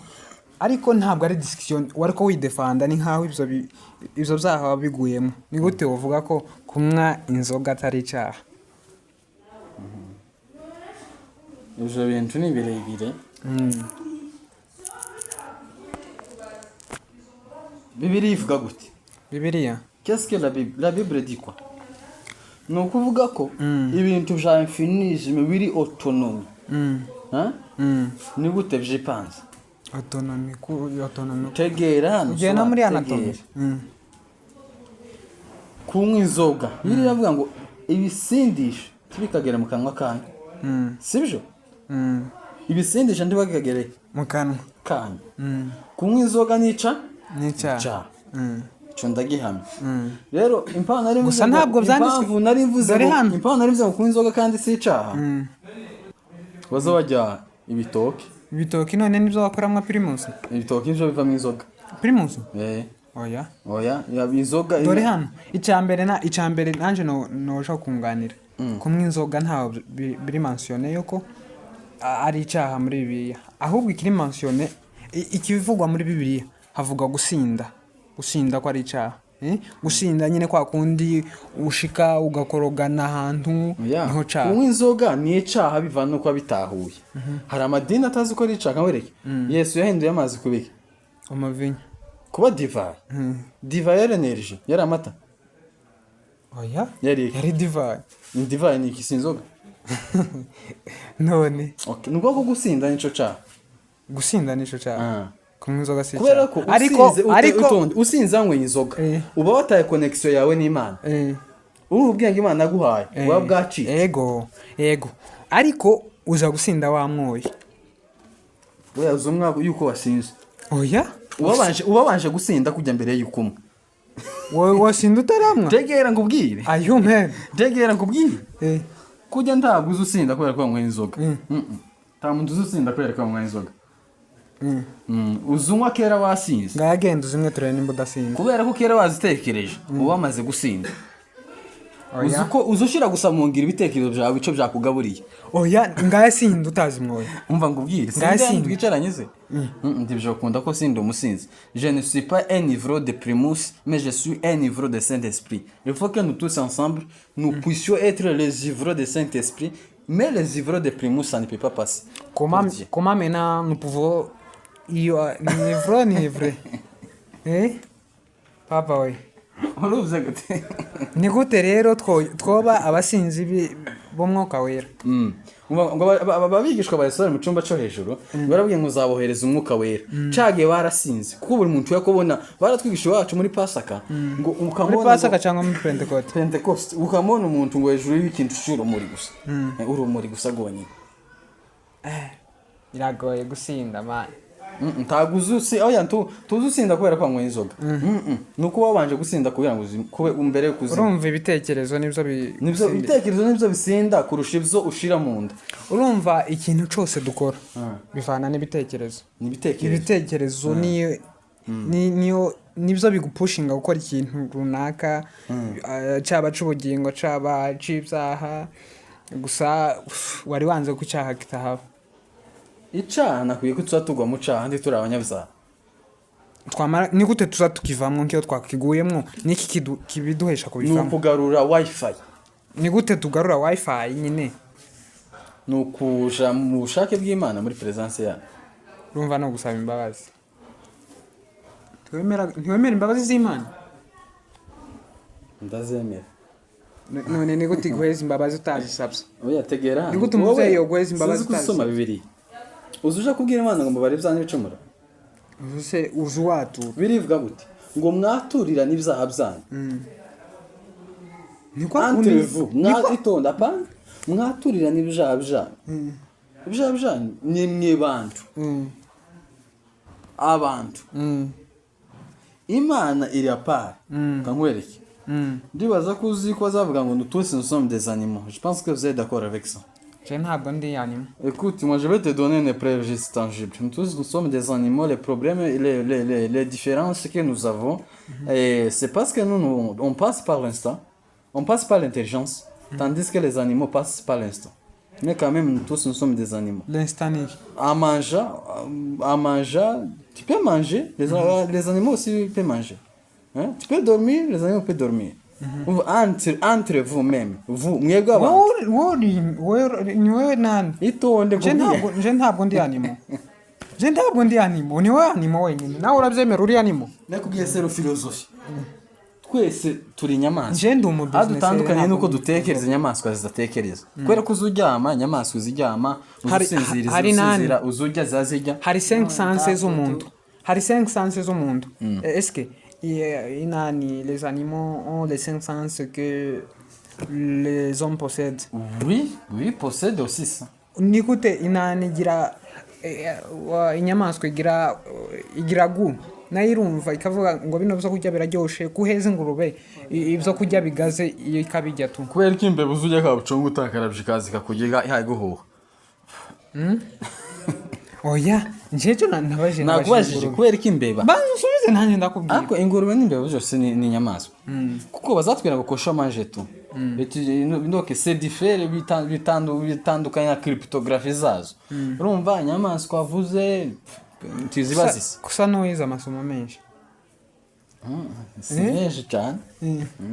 ariko ntabwo ari discussion wariko widefanda ni nkaho ivyo byaha biguyemo ni gute uvuga ko kumwa inzoga atari icyaha ivyo bintu ni birebire. Bibiliya ivuga gute? Bibiliya Qu'est-ce que la Bible dit quoi? Ni ukuvuga ko ibintu bya infinisme biri autonomy. Ni gute vyipanze? autonomy Tegera ugena muri anatomy. Kunywa inzoga Bibiliya iravuga ngo ibisindisha tibikagera mu kanwa kanyu. Sibyo? Ibisindisha ntibakagere mu kanwa kanyu. Kunywa inzoga nica nica cyo ndagihamye. Rero impano nari gusa ntabwo byanditswe impamvu nari mvuze impano nari mvuze kunywa inzoga kandi si icaha. Wazo wajya ibitoki none nibyo bakoramwa primus ibitoki byo biva mu inzoga primus oya ya inzoga dore hano icambere nanje noje kunganira kumwe inzoga ntaho biri mentionné yuko ari icyaha muri Bibiliya ahubwo ikiri mentionné ikivugwa muri Bibiliya havuga gusinda ko ari icyaha gusinda nyine kwa kundi ushika ugakorogana ahantu niho cyaha. Kunywa inzoga ni icyaha bivana nuko bitahuye. Hari amadini atazi ko ari icyaha wereke Yesu yahinduye amazi kubika amavinya kuba divayi yari energy yari amata yari divayi ni ikisi inzoga none nuko ko gusinda nico cyaha kumwe inzoga si kubera ko ariko usinze anywe inzoga uba wataye connection yawe n'Imana uri ubwenge Imana aguhaye uba bwacitse yego ariko uza gusinda wamwoye oya uzumwa yuko wasinze ubabanje gusinda kujya mbere y'ukumwe wowe wasinda utaramwa tegera ngubwire ayo man tegera ngubwire kujya ntabwo uzusinda kubera ko anywe inzoga nta muntu uzusinda kubera ko anywe inzoga uzunywa kera wasinze ngagenda uzimwe turere nimba udasinze kubera ko kera wazitekereje uba wamaze gusinda uzushira gusa mu ngira ibitekerezo byawe bico byakugaburiye ngasinda utazi mwoyo umva ngubwire sinda twicaranye ze ndibyo kunda ko sinda umusinzi je ne suis pas un ivrogne de primus mais je suis un ivrogne de Saint-Esprit. Il faut que nous tous ensemble nous puissions être les ivrognes de Saint-Esprit mais les ivrognes de primus ça ne peut pas passer. Comment maintenant nous pouvons ni ivre papa we uruvuze gute ni gute rero twoba abasinzi b'umwuka wera ababigishwa bayisora mu cyumba cyo hejuru barabwiye ngo uzabohereza umwuka wera cagiye barasinze kuko buri muntu yakobona baratwigisha wacu muri Pasaka ngo muri Pasaka cyangwa muri Pentecost ukamona umuntu ngo hejuru y'ikintu cy'urumuri gusa urumuri gusa gonyine iragoye gusinda man ntaguzusi oya tuzusinda kubera kwa inzoga nuko wabanje gusinda kugira ngo kube umbere kuzima urumva ibitekerezo nibyo bisinda kurusha ibyo ushira mu nda urumva ikintu cyose dukora bivana n'ibitekerezo ibitekerezo niyo nibyo bigupushinga gukora ikintu runaka cyaba cy'ubugingo cyaba cy'ibyaha gusa wari wanze ko icyaha kitahaba icyaha nakwiye ko tuzatugwa mu cyaha ndi turi abanyabyaha twamara ni gute tuzatukivamwo nkiyo twakiguyemwo niki kibiduhesha kubivamo ni ukugarura wifi ni gute tugarura wifi nyine ni ukuja mu bushake bw'Imana muri presence yayo urumva no gusaba imbabazi ntiwemera imbabazi z'Imana ndazemera none ni gute guheza imbabazi utazisabye oya tegera ni gute umuvyeyi yo guheza imbabazi utazisabye gusoma Bibiliya uzuja kubwira Imana ngo mubare ibyaha n'ibicumuro uzu watu birivuga gute ngo mwaturira n'ibyaha byanyu niko itonda pa mwaturira n'ibyaha byanyu ibyaha byanyu ni mwe abantu Imana iri apart kankwereke ndibaza ko uzi ko azavuga ngo nous tous nous sommes des animaux. Je pense que vous êtes d'accord avec ça. je ntabwo ndi animal. Écoute, moi je vais te donner une preuve juste tangible. Nous tous, nous sommes des animaux. Les problèmes, les différences que nous avons, et c'est parce que on passe par l'instinct, on passe par l'intelligence, tandis que les animaux passent par l'instinct. Mais quand même, nous tous, nous sommes des animaux. L'instant ni À manger, tu peux manger, les animaux aussi peuvent manger. Hein? Tu peux dormir, les animaux peuvent dormir. Entre vous-même, vous, mwebwe abantu. ni wewe nani? Itonde Je ntabwo ndi animal. Je ntabwo ndi animal, ni wewe animal wenyine. Nawe urabyemera uri animal? nakubwiye zero philosophy. Twese turi inyamaswa. Je ndi umu business. Dutandukanye nuko dutekereza inyamaswa zidatekereza. Kubera ko uzuryama inyamaswa ziryama, uzusinzira uzurya zazirya. Hari 5 senses z'umuntu. Hari 5 senses z'umuntu. Est-ce que les animaux ont les 5 sens que les hommes possèdent? Oui, possède aussi ça. Ni gute inani igira inyamaswa igira gu nayo irumva ikavuga ngo bino byo kurya biraryoshe kuheza ingurube ibyo kurya bigaze iyo ikabijya tu Kubera ko imbeba uzujya kabuconga utakarabye kazi kakugiga ihaguhuha. Oya njeje nakubajije kubera ko imbeba bansubize nanjye ndakubwira ariko ingurube n'imbeba byose ni inyamaswa kuko bazatwira gukosha manje tu donc c'est différent bitandukanye na cryptographie zazo urumva inyamaswa avuze tuzibazise kusa n'uwize amasomo menshi si menshi cyane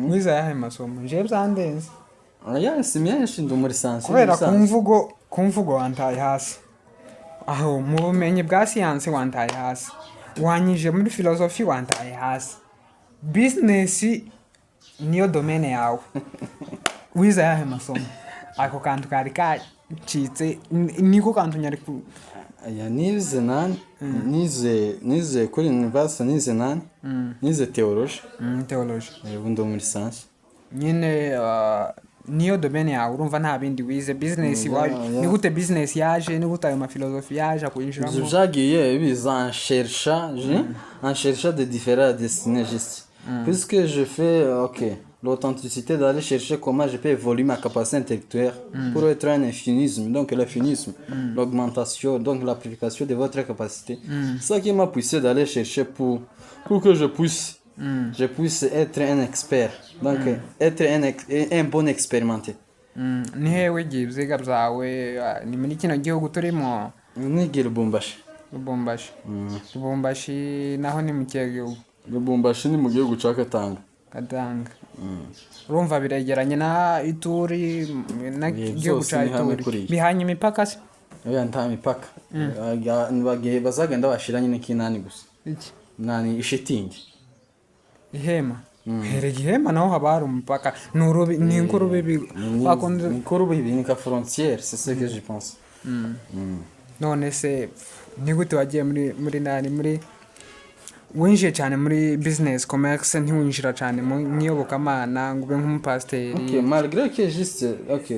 wize ayahe masomo nje byandenze oya si menshi ndi muri sansi kubera kumvugo wantaye hasi aho mu bumenyi bwa siyanse wantaye hasi wanyije muri philosophy wantaye hasi business niyo domaine yawe wize ayahe masomo ako kantu kari kacitse niko kantu nyari ku aya nize nani nize kuri university nize nani nize theology ubundi muri science nyine niyo domaine yawe urumva nta bindi wize business waje ni gute business yaje ni gute ayo ma philosophie yaje kuyinjiramo jagiye biza en chercher de différentes destinées juste puisque je fais l'authenticité d'aller chercher comment je peux évoluer ma capacité intellectuelle pour être un infinisme, donc l'infinisme, l'augmentation, donc l'amplification de votre capacité. C'est ça qui m'a poussé d'aller chercher pour que je puisse être un expert, donc être un bon expérimenté. Ni hewe ibyiga byawe ni muri kino gihugu turimo nigira Lubumbashi naho ni mu gihugu Lubumbashi ni mu gihugu cya Katanga urumva biregeranye na Ituri na gihugu cya Ituri bihanye imipaka se oya nta mipaka bazagenda bashira nyine kinani gusa nani ishitingi ihema herege ihema naho haba hari umupaka ni inkurubibi bakunze inkurubibi ni ka frontière c'est ce que je pense none se ni gute wagiye muri winjiye cyane muri business commerce ntiwinjira cyane mu nyobokamana ngo ube nk'umupasiteri malgré que juste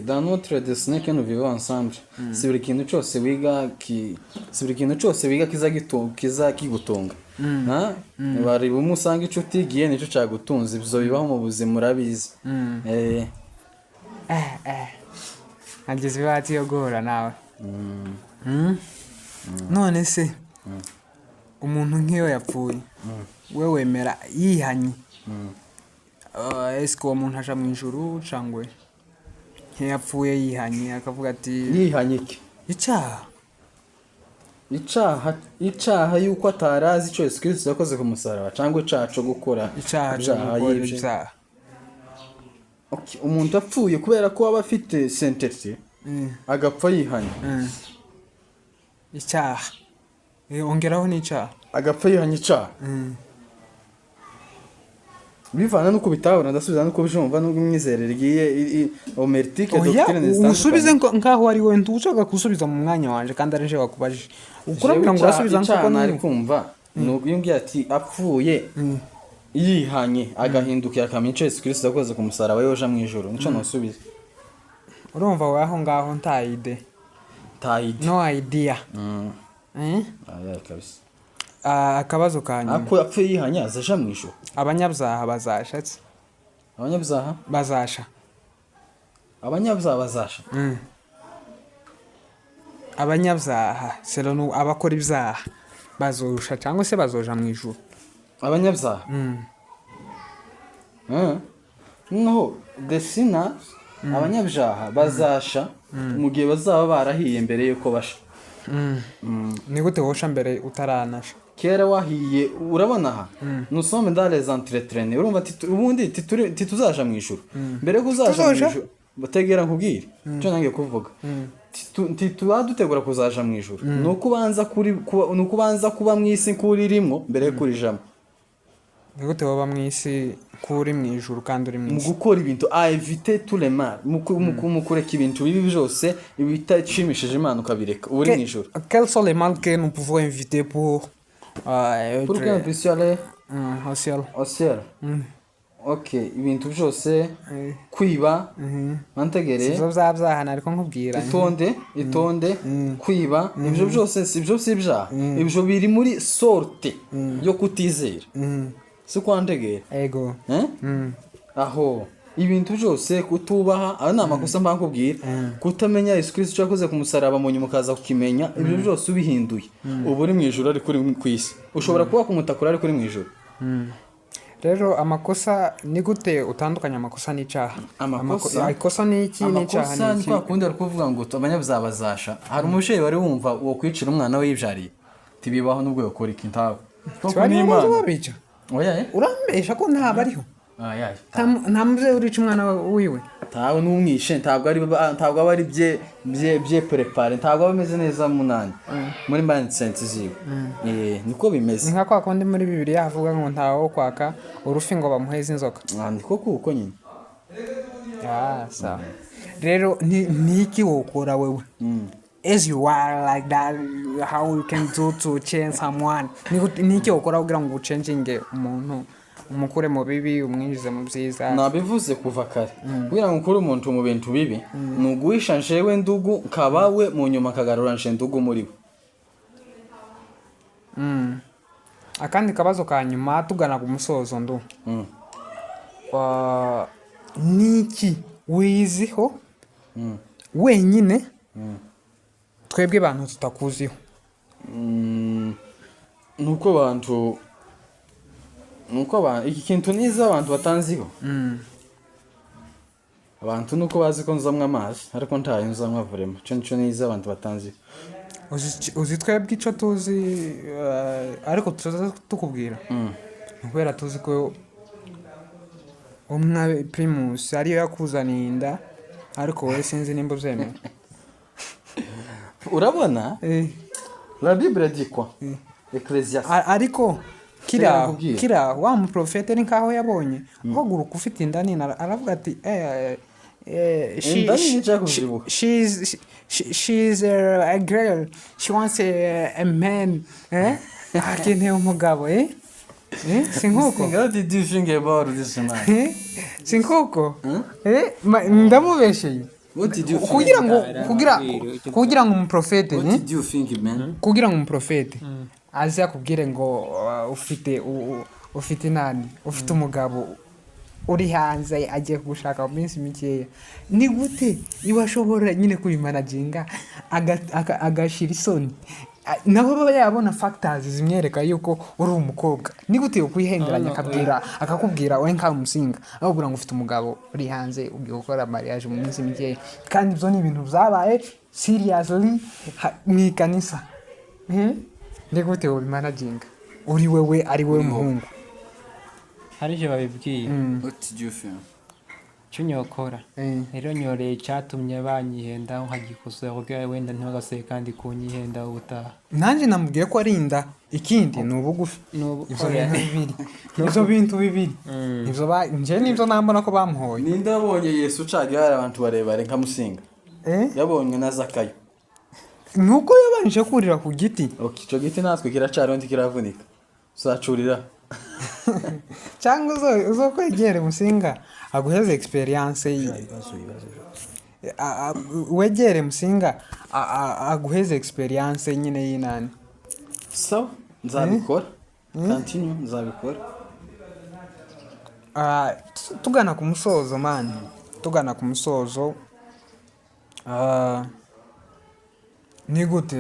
dans notre destinée que nous vivons ensemble si buri kintu cyose wiga kiza kigutunga bari bumusanga icyo utigiye nicyo cyagutunze ibyo bibaho mu buzima murabizi ageze ibati yo guhura nawe none se umuntu nk'iyo yapfuye we wemera yihanye ese uwo muntu aja mu ijuru cyangwa yapfuye yihanye akavuga ati yihanye iki icyaha yuko atarazi icyo Yesu Kristo yakoze ku musaraba cyangwa icyaha cyo gukora icyaha umuntu apfuye kubera ko aba afite sentensi agapfa yihanye icyaha ongeraho n'icyaha agapfa yihanye icyaha bivana nuko bitabona ndasubiza nuko bijumva n'ubwo imyizerere igiye omertike doctrine zitandukanye usubize nkaho ari we ntushaka gusubiza mu mwanya wanje kandi ari nje wakubajije ukurambira ngo urasubiza nkuko nari kumva nuko yungiye ati apfuye yihanye agahindukira akamenya Yesu Kristo yakoze ku musaraba yoja mu ijuru nico nosubiza urumva waho ngaho ntayide no idea kabisa akabazo kanyuma ako apfuye yihanye azaja mu ijuru abanyabyaha bazashatse abanyabyaha bazasha abanyabyaha selon abakora ibyaha bazorusha cyangwa se bazoja mu ijuru. abanyabyaha noneho the sinners abanyabyaha bazasha mu gihe bazaba barahiye mbere yuko basha. ni gute wosha mbere utaranasha? kera wahiye urabona aha nusome dans les entretraînes urumva ubundi tituzaja mu ijuru mbere ko uzaja mu ijuru bategera nkubwire cyo nangiye kuvuga dutegura kuzaja mu ijuru nuko ubanza kuba mu isi kuririmo mbere yo kurijamo. ni gute waba mu isi kuri mu ijuru kandi uri mu mu isi? gukora ibintu a éviter tous les mal mu kureka ibintu bibi byose bitashimishije Imana ukabireka uri mu ijuru. Quels sont les mal que nous pouvons éviter pour qu'on puisse aller au ciel? au ciel. Ok, ibintu byose kwiba mantegere sivyo vyabyaha ariko nkubwira itonde kwiba ibyo byose sibyo sibyaha ibyo biri muri sorte yo kutizera si kwantegera ego aho ibintu byose kutubaha ari amakosa mbakubwira kutamenya Yesu Kristo yakoze ku musaraba mu nyuma ukaza kukimenya ibyo byose ubihinduye ubu uri mu ijuru ari kuri ku isi ushobora kuba kumutakura ari kuri mu ijuru. rero amakosa ni gute utandukanya amakosa n'icyaha? ikosa ni iki n'icyaha ni iki? amakosa ni kwa kundi ari kuvuga ngo abanyabyaha bazasha. hari umubyeyi wari wumva uwo kwicira umwana we yibyariye tibibaho n'ubwo yakora iki ntawe babica urambesha ko ntabwo ariho nta mubyeyi urica umwana wiwe ntawe n'umwishe ntabwo aba ari bye prepare ntabwo aba ameze neza munani muri mindset ziwe niko bimeze. ni nka kwa kundi muri Bibiliya havuga ngo ntawe wo kwaka urufi ngo bamuheze inzoka. niko kuko nyine sawa. rero ni iki wokora wewe as you are like that how you can do to change someone? ni iki wokora kugira ngo ucenjinge umuntu umukure mu bibi umwinjize mu byiza? nabivuze kuva kare kugira ngo ukure umuntu mu bintu bibi ni uguhisha njewe ndugu kabawe mu nyuma kagarura nje ndugu muri we. akandi kabazo ka nyuma tugana ku musozo ndo niki wiziho wenyine twebwe abantu tutakuziho? nuko iki kintu niza abantu batanziho abantu nuko bazi ko nzamwa amazi ariko ntayo nzamwa vrema cyo niza abantu batanziho. uzi twebwe icyo tuzi ariko tuza tukubwira kubera tuzi ko umwe Primus ariyo yakuzaniye inda ariko wowe sinzi nimba ubyemera. urabona la Bible dit quoi Ecclesiastes ariko kira wa muprofete ni nkaho yabonye uhaguruka ufite inda nini aravuga ati she's a girl, she wants a man akeneye umugabo sinkoko. What did you think about this man? sinkoko ndamubesheye kugira ngo umuprofete What did you think man? kugira ngo umuprofete aze akubwire ngo ufite nani ufite umugabo uri hanze agiye kugushaka mu minsi mikeya, ni gute ibashobora nyine kubimanaginga agashira isoni nabo baba yabona factors zimwereka yuko uri umukobwa? ni gute ukwihenderanya akakubwira we nka umusinga ahubwo ngo ufite umugabo uri hanze ugiye gukora mariage mu minsi mikeya, kandi ibyo ni ibintu byabaye seriously mu ikanisa. ni gute ubimanaginga uri wewe ari we muhungu? hari icyo babibwiye. What did you feel? cyo nyokora rero nyoreye cyatumye banyihenda nkagikosoya kugira wenda ntibagase kandi kunyihenda ubutaha. nanjye namubwiye ko ari inda, ikindi ni ubugufi. ibyo bintu bibiri nje nibyo nambona ko bamuhoye. ninde wabonye Yesu ucaga hari abantu barebare nka Musinga? yabonye na Zakayo nuko yabanje kurira ku giti. icyo giti natwe kiracariho ntikiravunika uzacurira cyangwa uzo kwegere Musinga aguheze experience wegere Musinga aguheze experience nyine y'inani. so nzabikora continue nzabikora. tugana ku musozo man, tugana ku musozo ni gute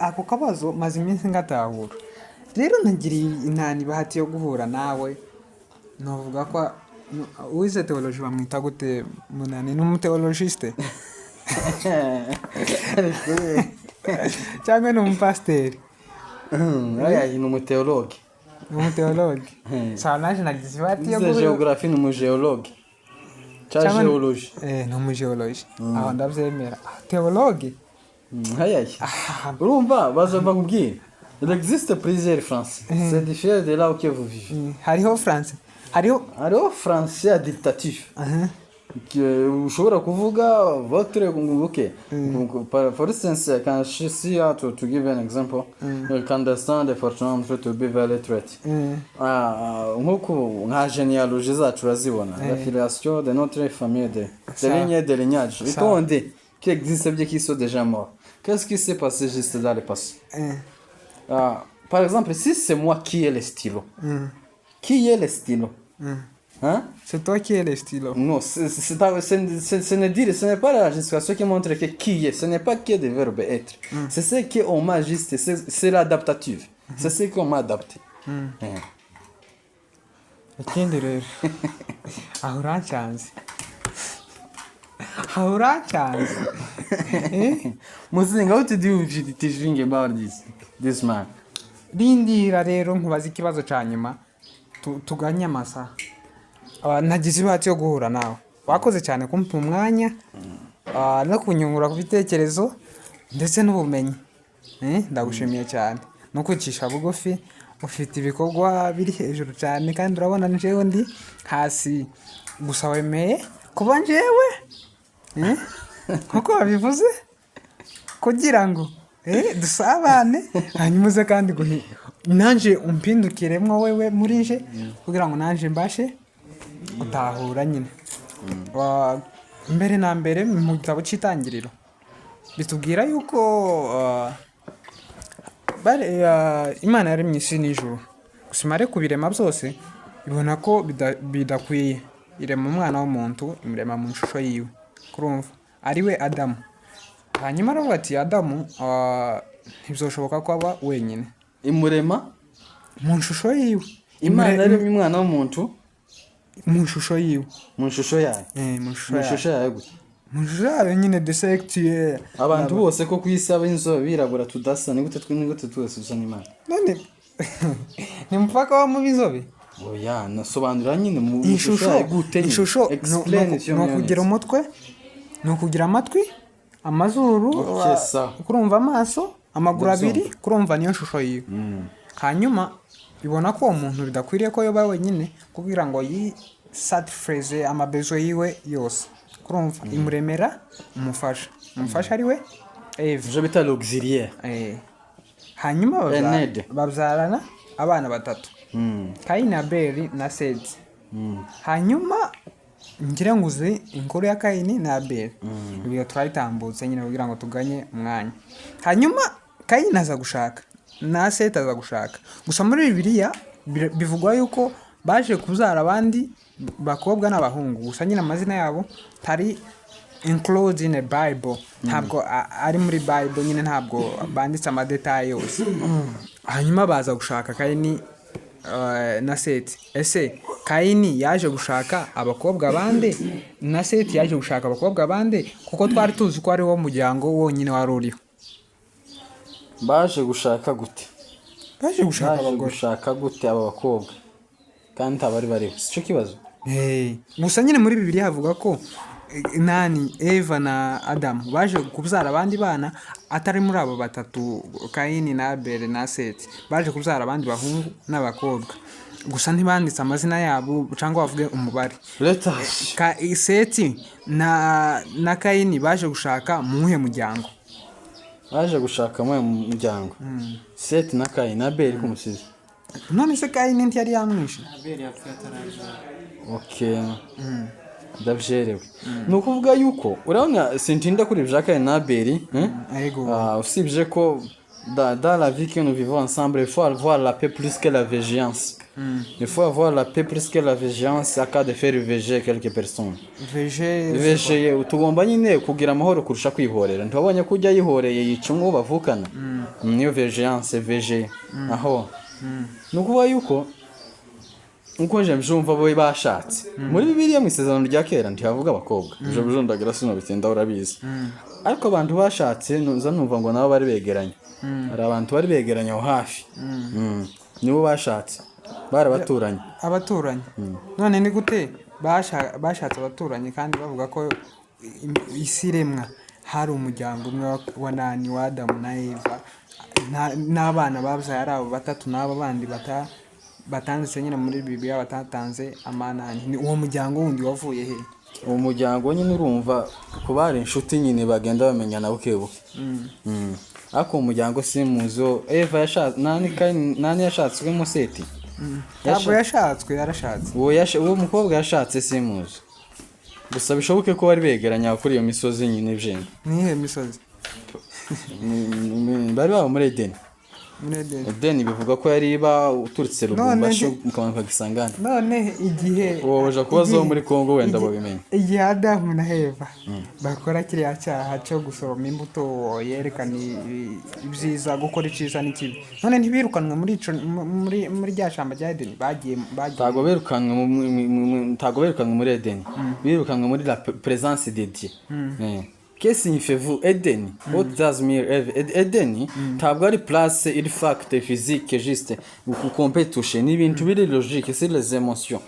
ako kabazo maze iminsi ngatahura rero nagiriye inani bahati yo guhura nawe novuga ko wize theology bamwita gute munani n'umutheologiste cyangwa ni umupasiteri ni umuteologe umutheologue saa naje nagize bahati yo ize guhura geography ni umugeologe cyangwa geology ni umugeology aho ndabyemera theologue urumva baza bakubwira il existe plusieurs français c'est différent de là où que vous vivez hariho France hariho français adaptatif ushobora kuvuga votre ok for instance quand je suis to give an example you can understand the fortune to be very threat nkuko nka genealogie zacu urazibona la filiation de notre famille de lignée de lignage itonde qui existe bien qui sont déjà morts. Qu'est-ce qui s'est passé juste dans le passé? Par exemple, si c'est moi qui ai le stylo, qui est le stylo? Hein? C'est toi qui es le stylo. Non, ce n'est pas la gestation qui montre que qui est, ce n'est pas qui est le verbe être. C'est ce qu'on m'a juste, c'est l'adaptative. C'est ce qu'on m'a adapté. Ikindi rero aho urancanze aho urancanze Muzinga, what did you think about this man? rindira rero nkubaza ikibazo cya nyuma tuganye amasaha nagize ibihati yo guhura nawe wakoze cyane kumpa umwanya no kunyungura ku bitekerezo ndetse n'ubumenyi ndagushimiye cyane no kwicisha bugufi ufite ibikorwa biri hejuru cyane kandi urabona njyewe ndi hasi gusa wemeye kuba njyewe nkuko wabivuze kugira ngo dusabane hanyuma uze kandi nanjye umpindukiremo wewe muri nje kugira ngo nanjye mbashe utahura nyine mbere na mbere mu gitabo cy'itangiriro bitubwira yuko Imana yaremye isi n'ijuru gusa imare kubirema byose ibona ko bidakwiye irema umwana w'umuntu imurema mu ishusho yiwe kurumva ari we Adamu hanyuma aravuga ati Adamu ntibizoshoboka ko aba wenyine imurema mu ishusho yiwe Imana yaremye umwana w'umuntu mu ishusho yiwe mu ishusho yayo mu ishusho yayo gute mu ishusho yayo nyine desectuye abantu bose ko ku isi ab'inzobe birabura tudasa ni gute twese dusa n'Imana none ni mpaka wa mu bizobe oya nasobanura nyine mu ishusho yayo gute ishusho no kugira umutwe no kugira amatwi amazuru kurumva amaso amaguru abiri kurumva niyo shusho yiwe hanyuma ibona ko umuntu bidakwiriye ko yoba wenyine kugira ngo satisfaise amabezo yiwe yose kurumva imuremera umufasha ari we Eve je bita l'auxiliaire hanyuma babyarana abana batatu Kayini Abeli na Seti hanyuma ngira ngo uzi inkuru ya Kayini na Abeli ibyo turayitambutse nyine kugira ngo tuganye umwanya hanyuma Kayini aza gushaka na Seti aza gushaka gusa muri Bibiliya bivugwa yuko baje kubyara abandi bakobwa n'abahungu gusa nyine amazina yabo tari included in a Bible ntabwo ari muri Bible nyine ntabwo banditse amadetaye yose hanyuma baza gushaka Kayini na Seti ese Kayini yaje gushaka abakobwa bande na Seti yaje gushaka abakobwa bande kuko twari tuzi ko ari wo muryango wonyine wari uriho baje gushaka gute baje gushaka abagore gushaka gute aba bakobwa kandi abari bariho cyo kibazo gusa nyine muri Bibiliya havuga ko Eva na Adamu baje kubyara abandi bana atari muri abo batatu Kayini na Abeli na Seti baje kubyara abandi bahungu n'abakobwa gusa ntibanditse amazina yabo cyangwa bavuge umubare Seti na Kayini baje gushaka muhe muryango baje gushaka muhe muryango Seti na Kayini na Abeli kumusize none se Kayini ntiyari yamwishe Abeli yapfuye ataraje okay ndabyerewe ni ukuvuga yuko urabona sintinda kuri Kayini na Abeli usibye ko dans la vie que nous vivons ensemble il faut avoir la paix plus que la vigilance Il faut avoir la paix plus que la vigilance à cas de faire veger quelques personnes. Veger tugomba nyine kugira amahoro kurusha kwihorera. Ntibabonye ko ujya yihoreye yica umwe bavukana. Niyo vigilance veger. Aho. Nukuvuga yuko uko nje mbyumva bo bashatse. Muri Bibiliya mu isezerano rya kera ntihavuga abakobwa. Je bujundagira sino bitinda urabizi. Ariko abantu bashatse nza numva ngo nabo bari begeranye. Hari abantu bari begeranye aho hafi. Nibo bashatse. Barabaturanye. Abaturanyi. None ni gute bashatse abaturanyi kandi bavuga ko isi iremwa hari umuryango umwe wa nani wa Adamu na Eva n'abana babyaye ari abo batatu n'abo bandi batanditse nyine muri Bibiliya batatanze amanani. Ni uwo muryango wundi wavuye he? Uwo muryango nyine urumva ko bari inshuti nyine bagenda bamenyana bukebuke. Ariko umuryango simuzo Eva yashatse nani yashatswe mu Seti. Ntabwo yashatswe yarashatse. Uwo mukobwa yashatse simuzo. Gusa bishoboke ko bari begeranya kuri iyo misozi nyine bye. Nihe misozi? Bari baba muri Edeni. Edeni bivuga ko yari iba uturutse Lubumbashi mukamanka Gisangani. None igihe woje kubazo muri Kongo wenda babimenye. Igihe Adamu na Eva bakora kiriya cyaha cyo gusoroma imbuto yerekana ibyiza gukora iciza n'ikibi. None ntibirukanwe muri rya shamba rya Edeni bagiye tago berukanwe muri Edeni. Birukanwe muri la présence de Dieu. Qu'est-ce signifie-vous Eden? What does mean Eden? Ntabwo ari place il fact physique juste ukompe toucher ni ibintu biri logique c'est les émotions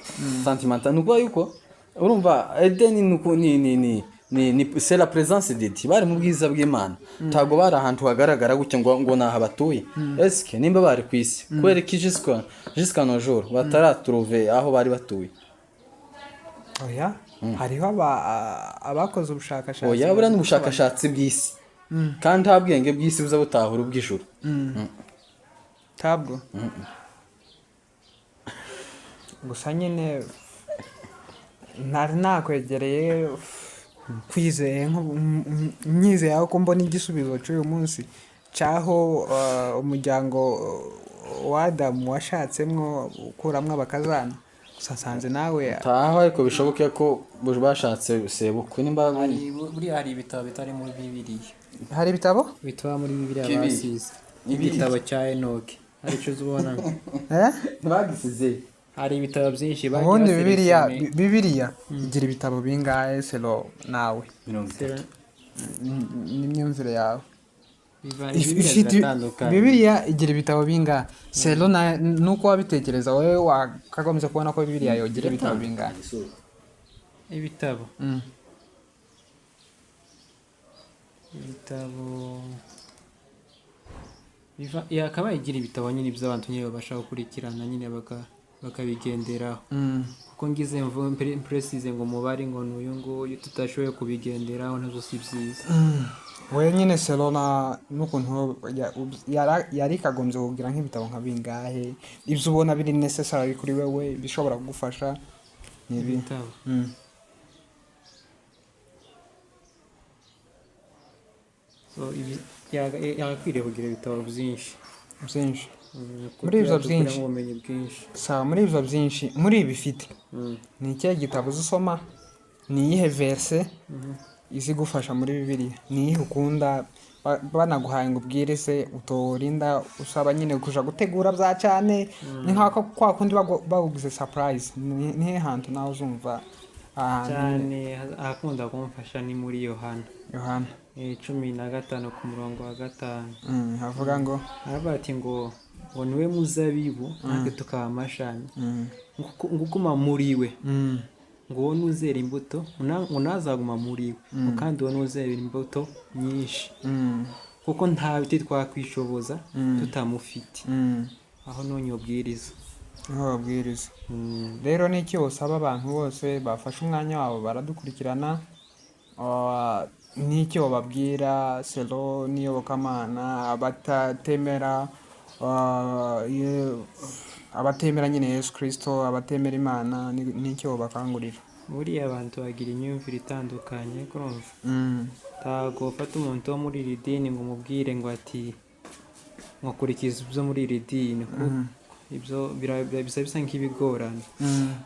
sentimentales. Nuko yuko urumva Eden ni c'est la présence de Dieu. Bari mu bwiza bw'Imana. Ntabwo bari ahantu hagaragara gutya ngo naha batuye. Est-ce que nimba bari kwisi kubera ki jusqu'à nos jours bataratrouver aho bari batuye? Oya. Hariho abakoze ubushakashatsi. Oya bura n'ubushakashatsi bw'isi. Kandi nta bwenge bw'isi buza butahura ubw'ijuru. Tabwo. Gusa nyine ntari nakwegereye kwizeye nyizeye ko mbona igisubizo cy'uyu munsi cyaho umuryango wa Adamu washatsemwo ukuramwo abakazana. Sasanze nawe taho ariko bishoboke ko bashatse sebukwe nimba hari ibitabo bitari muri Bibiliya. Hari ibitabo bitwa muri Bibiliya basize. Igitabo cya Enoki arico zubona. Bagisize. Hari ibitabo byinshi bagiye. Ubundi Bibiliya igira ibitabo bingahe selo nawe? 30. N'imyumvire yawe. Bibiliya igira ibitabo bingahe? Selo nuko wabitekereza wowe wakagombye kubona ko Bibiliya yogira ibitabo bingahe? Ibitabo yakaba igira ibitabo nyine by'abantu nyine babasha gukurikirana nyine bakabigenderaho. Kuko ngize mvuga precise ngo mubari ngo n'uyu nguyu tutashoboye kubigenderaho nazo si byiza. We nyine Selona n'ukuntu yari kagombye kugira nk'ibitabo nka bingahe ibyo ubona biri necessary kuri wewe bishobora kugufasha ni ibitabo. So yakwiriye kugira ibitabo byinshi. Muri ibyo byinshi sawa muri ibyo byinshi muri bifite ni ikihe gitabo uzusoma? Ni iyihe verse izi gufasha muri Bibiliya? Ni iyihe ukunda banaguhaye ngo ubwirize utorinda usaba nyine kuja gutegura bya cyane ni nk'ako kwa kundi bagugize surprise? Ni hantu nawe uzumva cyane akunda kumfasha ni muri Yohana 15 ku murongo wa 5 havuga ngo ati ngo niwe muzabibu natwe tukaba amashami nguguma muri we ngo wowe nuzera imbuto unazaguma muri we kandi wowe nuzera imbuto nyinshi kuko nta biti twakwishoboza tutamufite. Aho nonye ubwiriza rero ni iki usaba abantu bose bafashe umwanya wabo baradukurikirana ni iki bababwira Selo n'iyobokamana abatemera nyine Yesu Kristo abatemera Imana ni iki bakangurira? Buriya abantu bagira imyumvire itandukanye kurumva. Tago fata umuntu wo muri iri dini ngo umubwire ngo ati nkakurikiza ibyo muri iri dini ibyo bisa nk'ibigorana.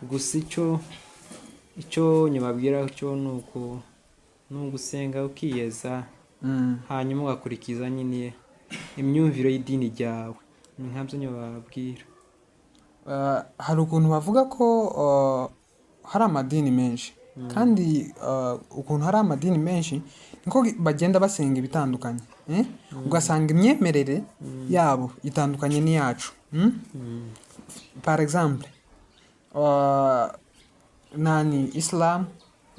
Gusa icyo nyababwira cyo ni ugusenga ukiyeza, hanyuma ugakurikiza nyine imyumvire y'idini ryawe. Ni nkabyo nyababwira. hari ukuntu bavuga ko hari amadini menshi, kandi ukuntu hari amadini menshi niko bagenda basenga ibitandukanye, ugasanga imyemerere yabo itandukanye n'iyacu. Par exemple, Islam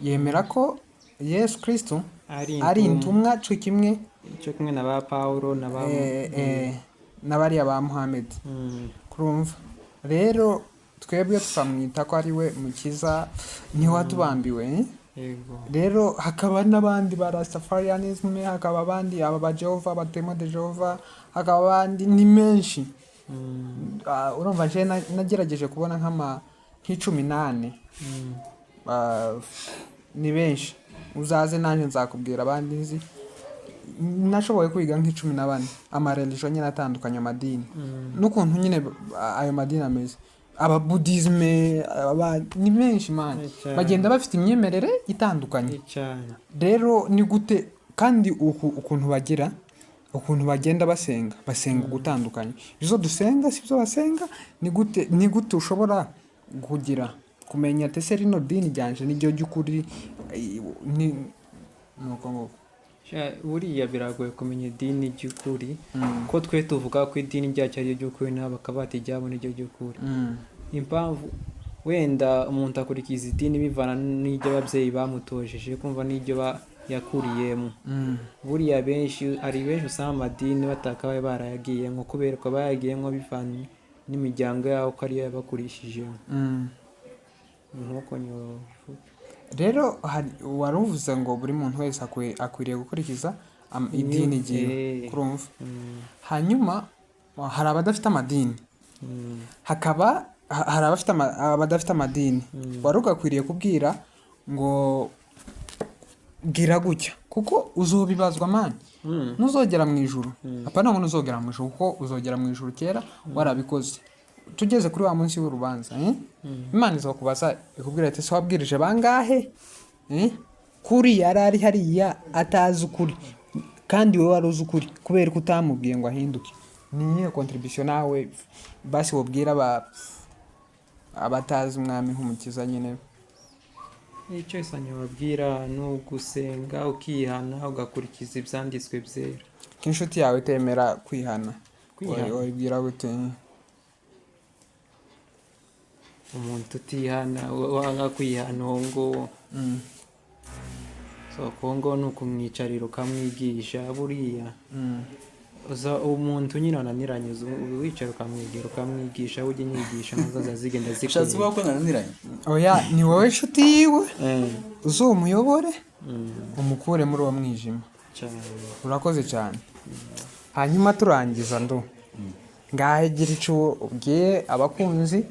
yemera ko Yesu Kristo ari intumwa cyo kimwe na ba Pawulo n'abariya ba Muhammad. Kurumva rero twebwe tukamwita ko ari we mukiza, niho watubambiwe. Rero hakaba n'abandi ba Rastafarianism, hakaba abandi aba ba Jehova, abatemo de Jehova, hakaba abandi ni menshi. Urumva je nagerageje kubona nk'icumi ni benshi. Uzaze nanje nzakubwira abandi nzi. Nashoboye kwiga nk'14 amareligion nyine atandukanye, amadini n'ukuntu nyine ayo madini ameze. Aba Buddhism ni menshi man, bagenda bafite imyemerere itandukanye. Rero ni gute kandi ukuntu bagira, ukuntu bagenda basenga gutandukanye. Izo dusenga sibyo basenga. Ni gute ushobora kugira kumenya ate rino dini ryanje niryo ry'ukuri? Nuko buriya biragoye kumenya idini ry'ukuri, ko twe tuvuga ko idini ryacu ari ry'ukuri, nabo bakaba batijyabo n'iryo ry'ukuri. Impamvu wenda umuntu akurikiza idini bivana n'iryo ababyeyi bamutojeje, kumva n'iryo yakuriyemo. Buriya ari benshi usanga amadini batakabaye barayagiyemo kubera ko bayagiyemo bivanye n'imiryango yawo ko ariyo yabakurishijemo. Nk'uko rero wari uvuze ngo buri muntu wese akwiriye gukurikiza idini ryiwe. Kurumva hanyuma hari abadafite amadini, hakaba hari abadafite amadini. Wari ugakwiriye kubwira ngo gira gutya kuko uzobibazwa mani, ntuzogera mu ijuru. Apana ngo ntuzogera mu ijuru, kuko uzogera mu ijuru kera warabikoze. Tugeze kuri wa munsi w'urubanza, Imana izakubaza ikubwira ati se wabwirije bangahe? Kuri yarari hariya atazi ukuri, kandi wowe wari uzi ukuri, kubera ko utamubwiye ngo ahinduke. Ni iyihe contribution nawe basi wabwira abatazi umwami nk'umukiza nyine? Icyo isanya wabwira ni ugusenga ukihana, ugakurikiza ibyanditswe byera. K'inshuti yawe itemera kwihana wabwira gute? Umuntu utihana wanga kwihana ngo kongo ni ukumwicarira ukamwigisha. Buriya umuntu nyine ananiranye, wicara ukamwigisha, ujye nyigisha maze azazigenda zikora. Ushatse kuvuga ko nananiranye? Oya, ni wowe nshuti yiwe, uzumuyobore umukure muri uwo mwijima. Urakoze cyane. Hanyuma turangiza ngahe gira icyo ubwiye abakunzi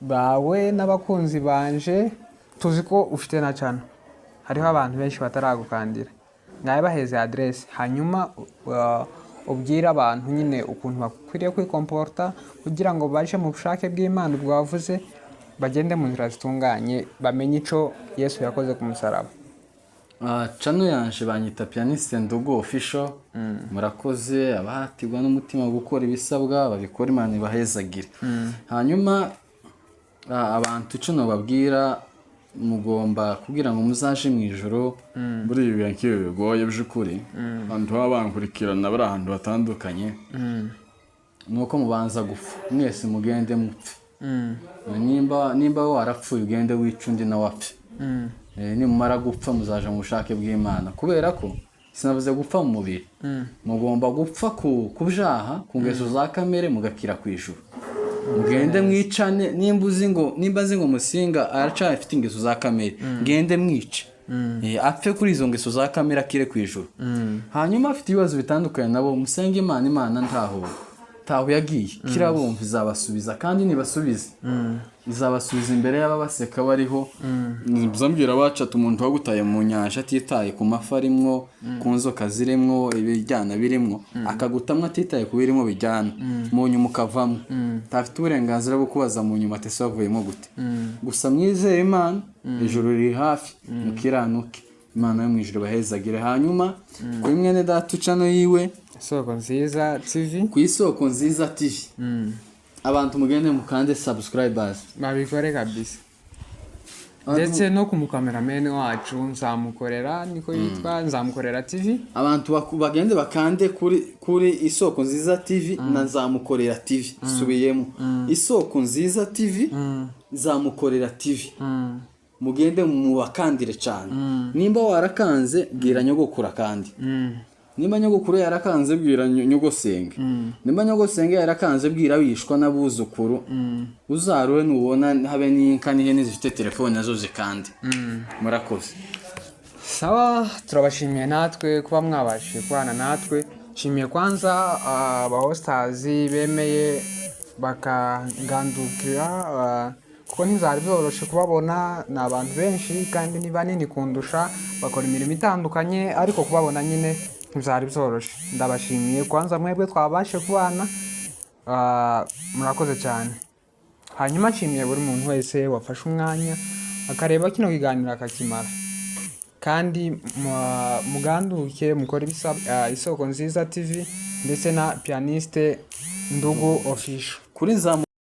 bawe n'abakunzi banje. Tuzi ko ufite na channel, hariho abantu benshi bataragukandira. Ngahe baheze address, hanyuma ubwira abantu nyine ukuntu bakwiriye kwikomporta kugira ngo baje mu bushake bw'Imana bwavuze, bagende mu nzira zitunganye, bamenye ico Yesu yakoze ku musaraba. Channel yanje banyita Pianiste Ndogo Official. Murakoze abahatirwa n'umutima gukora ibisabwa babikora, Imana ibahezagire. Hanyuma abantu icyo nababwira, mugomba kugira ngo muzaje mu ijoro muri ibi bihe bigoye by'ukuri, abantu baba bankurikirana bari ahantu batandukanye, nuko mubanza gupfa mwese mugende mupfe. Nimba warapfuye ugende wica undi nawe apfe. Nimumara gupfa muzaje mu bushake bw'Imana, kubera ko sinavuze gupfa mu mubiri, mugomba gupfa ku byaha, ku ngeso za kamere, mugakira ku ijuru. Mugende mwicane. Nimba nzi ngo Musinga aracafite ingeso za kamere, ngende mwice, apfe kuri izo ngeso za kamere, akire ku ijuru. Hanyuma afite ibibazo bitandukanye nabo musenge Imana, Imana ntaho taho yagiye kirabumva izabasubiza kandi nibasubize izabasubiza imbere y'ababaseka bariho zambwira bacata umuntu wagutaye mu nyanja atitaye ku mafi arimwo ku nzoka ziremwo ibijyana birimwo akagutamwa atitaye ku birimo bijyana mu nyuma ukavamo tafite uburenganzira bwo kubaza mu nyuma ati savuyemo gute gusa mwizere Imana ijuru riri hafi mukiranuke Imana yo mu ijuru bahezagire hanyuma kuri mwene data ucano yiwe Isoko Nziza TV ku Isoko Nziza TV abantu mugende mukande subscribers babikore kabisa ndetse no ku mukameramene wacu nzamukorera niko yitwa Nzamukorera TV abantu bagende bakande kuri Isoko Nziza TV na Nzamukorera TV subiyemo Isoko Nziza TV Nzamukorera TV mugende mubakandire cyane nimba warakanze bwira nyogokura kandi nimba nyogokuru yarakanze bwira nyogosenge nimba nyogosenge yarakanze bwira wishwa n'abuzukuru uzarure nubona habe n'inka n'ihene zifite telefone nazo zikande murakoze sawa turabashimiye natwe kuba mwabashije kubana natwe shimiye kwanza aba hosters bemeye bakangandukira kuko ntizari byoroshe kubabona ni abantu benshi kandi ni banini kundusha bakora imirimo itandukanye ariko kubabona nyine ntizari byoroshe ndabashimiye kwanza mwebwe twabashe kubana murakoze cyane hanyuma nshimiye buri muntu wese wafashe umwanya akareba kino kiganiro akakimara kandi muganduke mukora ibisabwa Isoko Nziza TV ndetse na Pianiste Ndugu Official kuri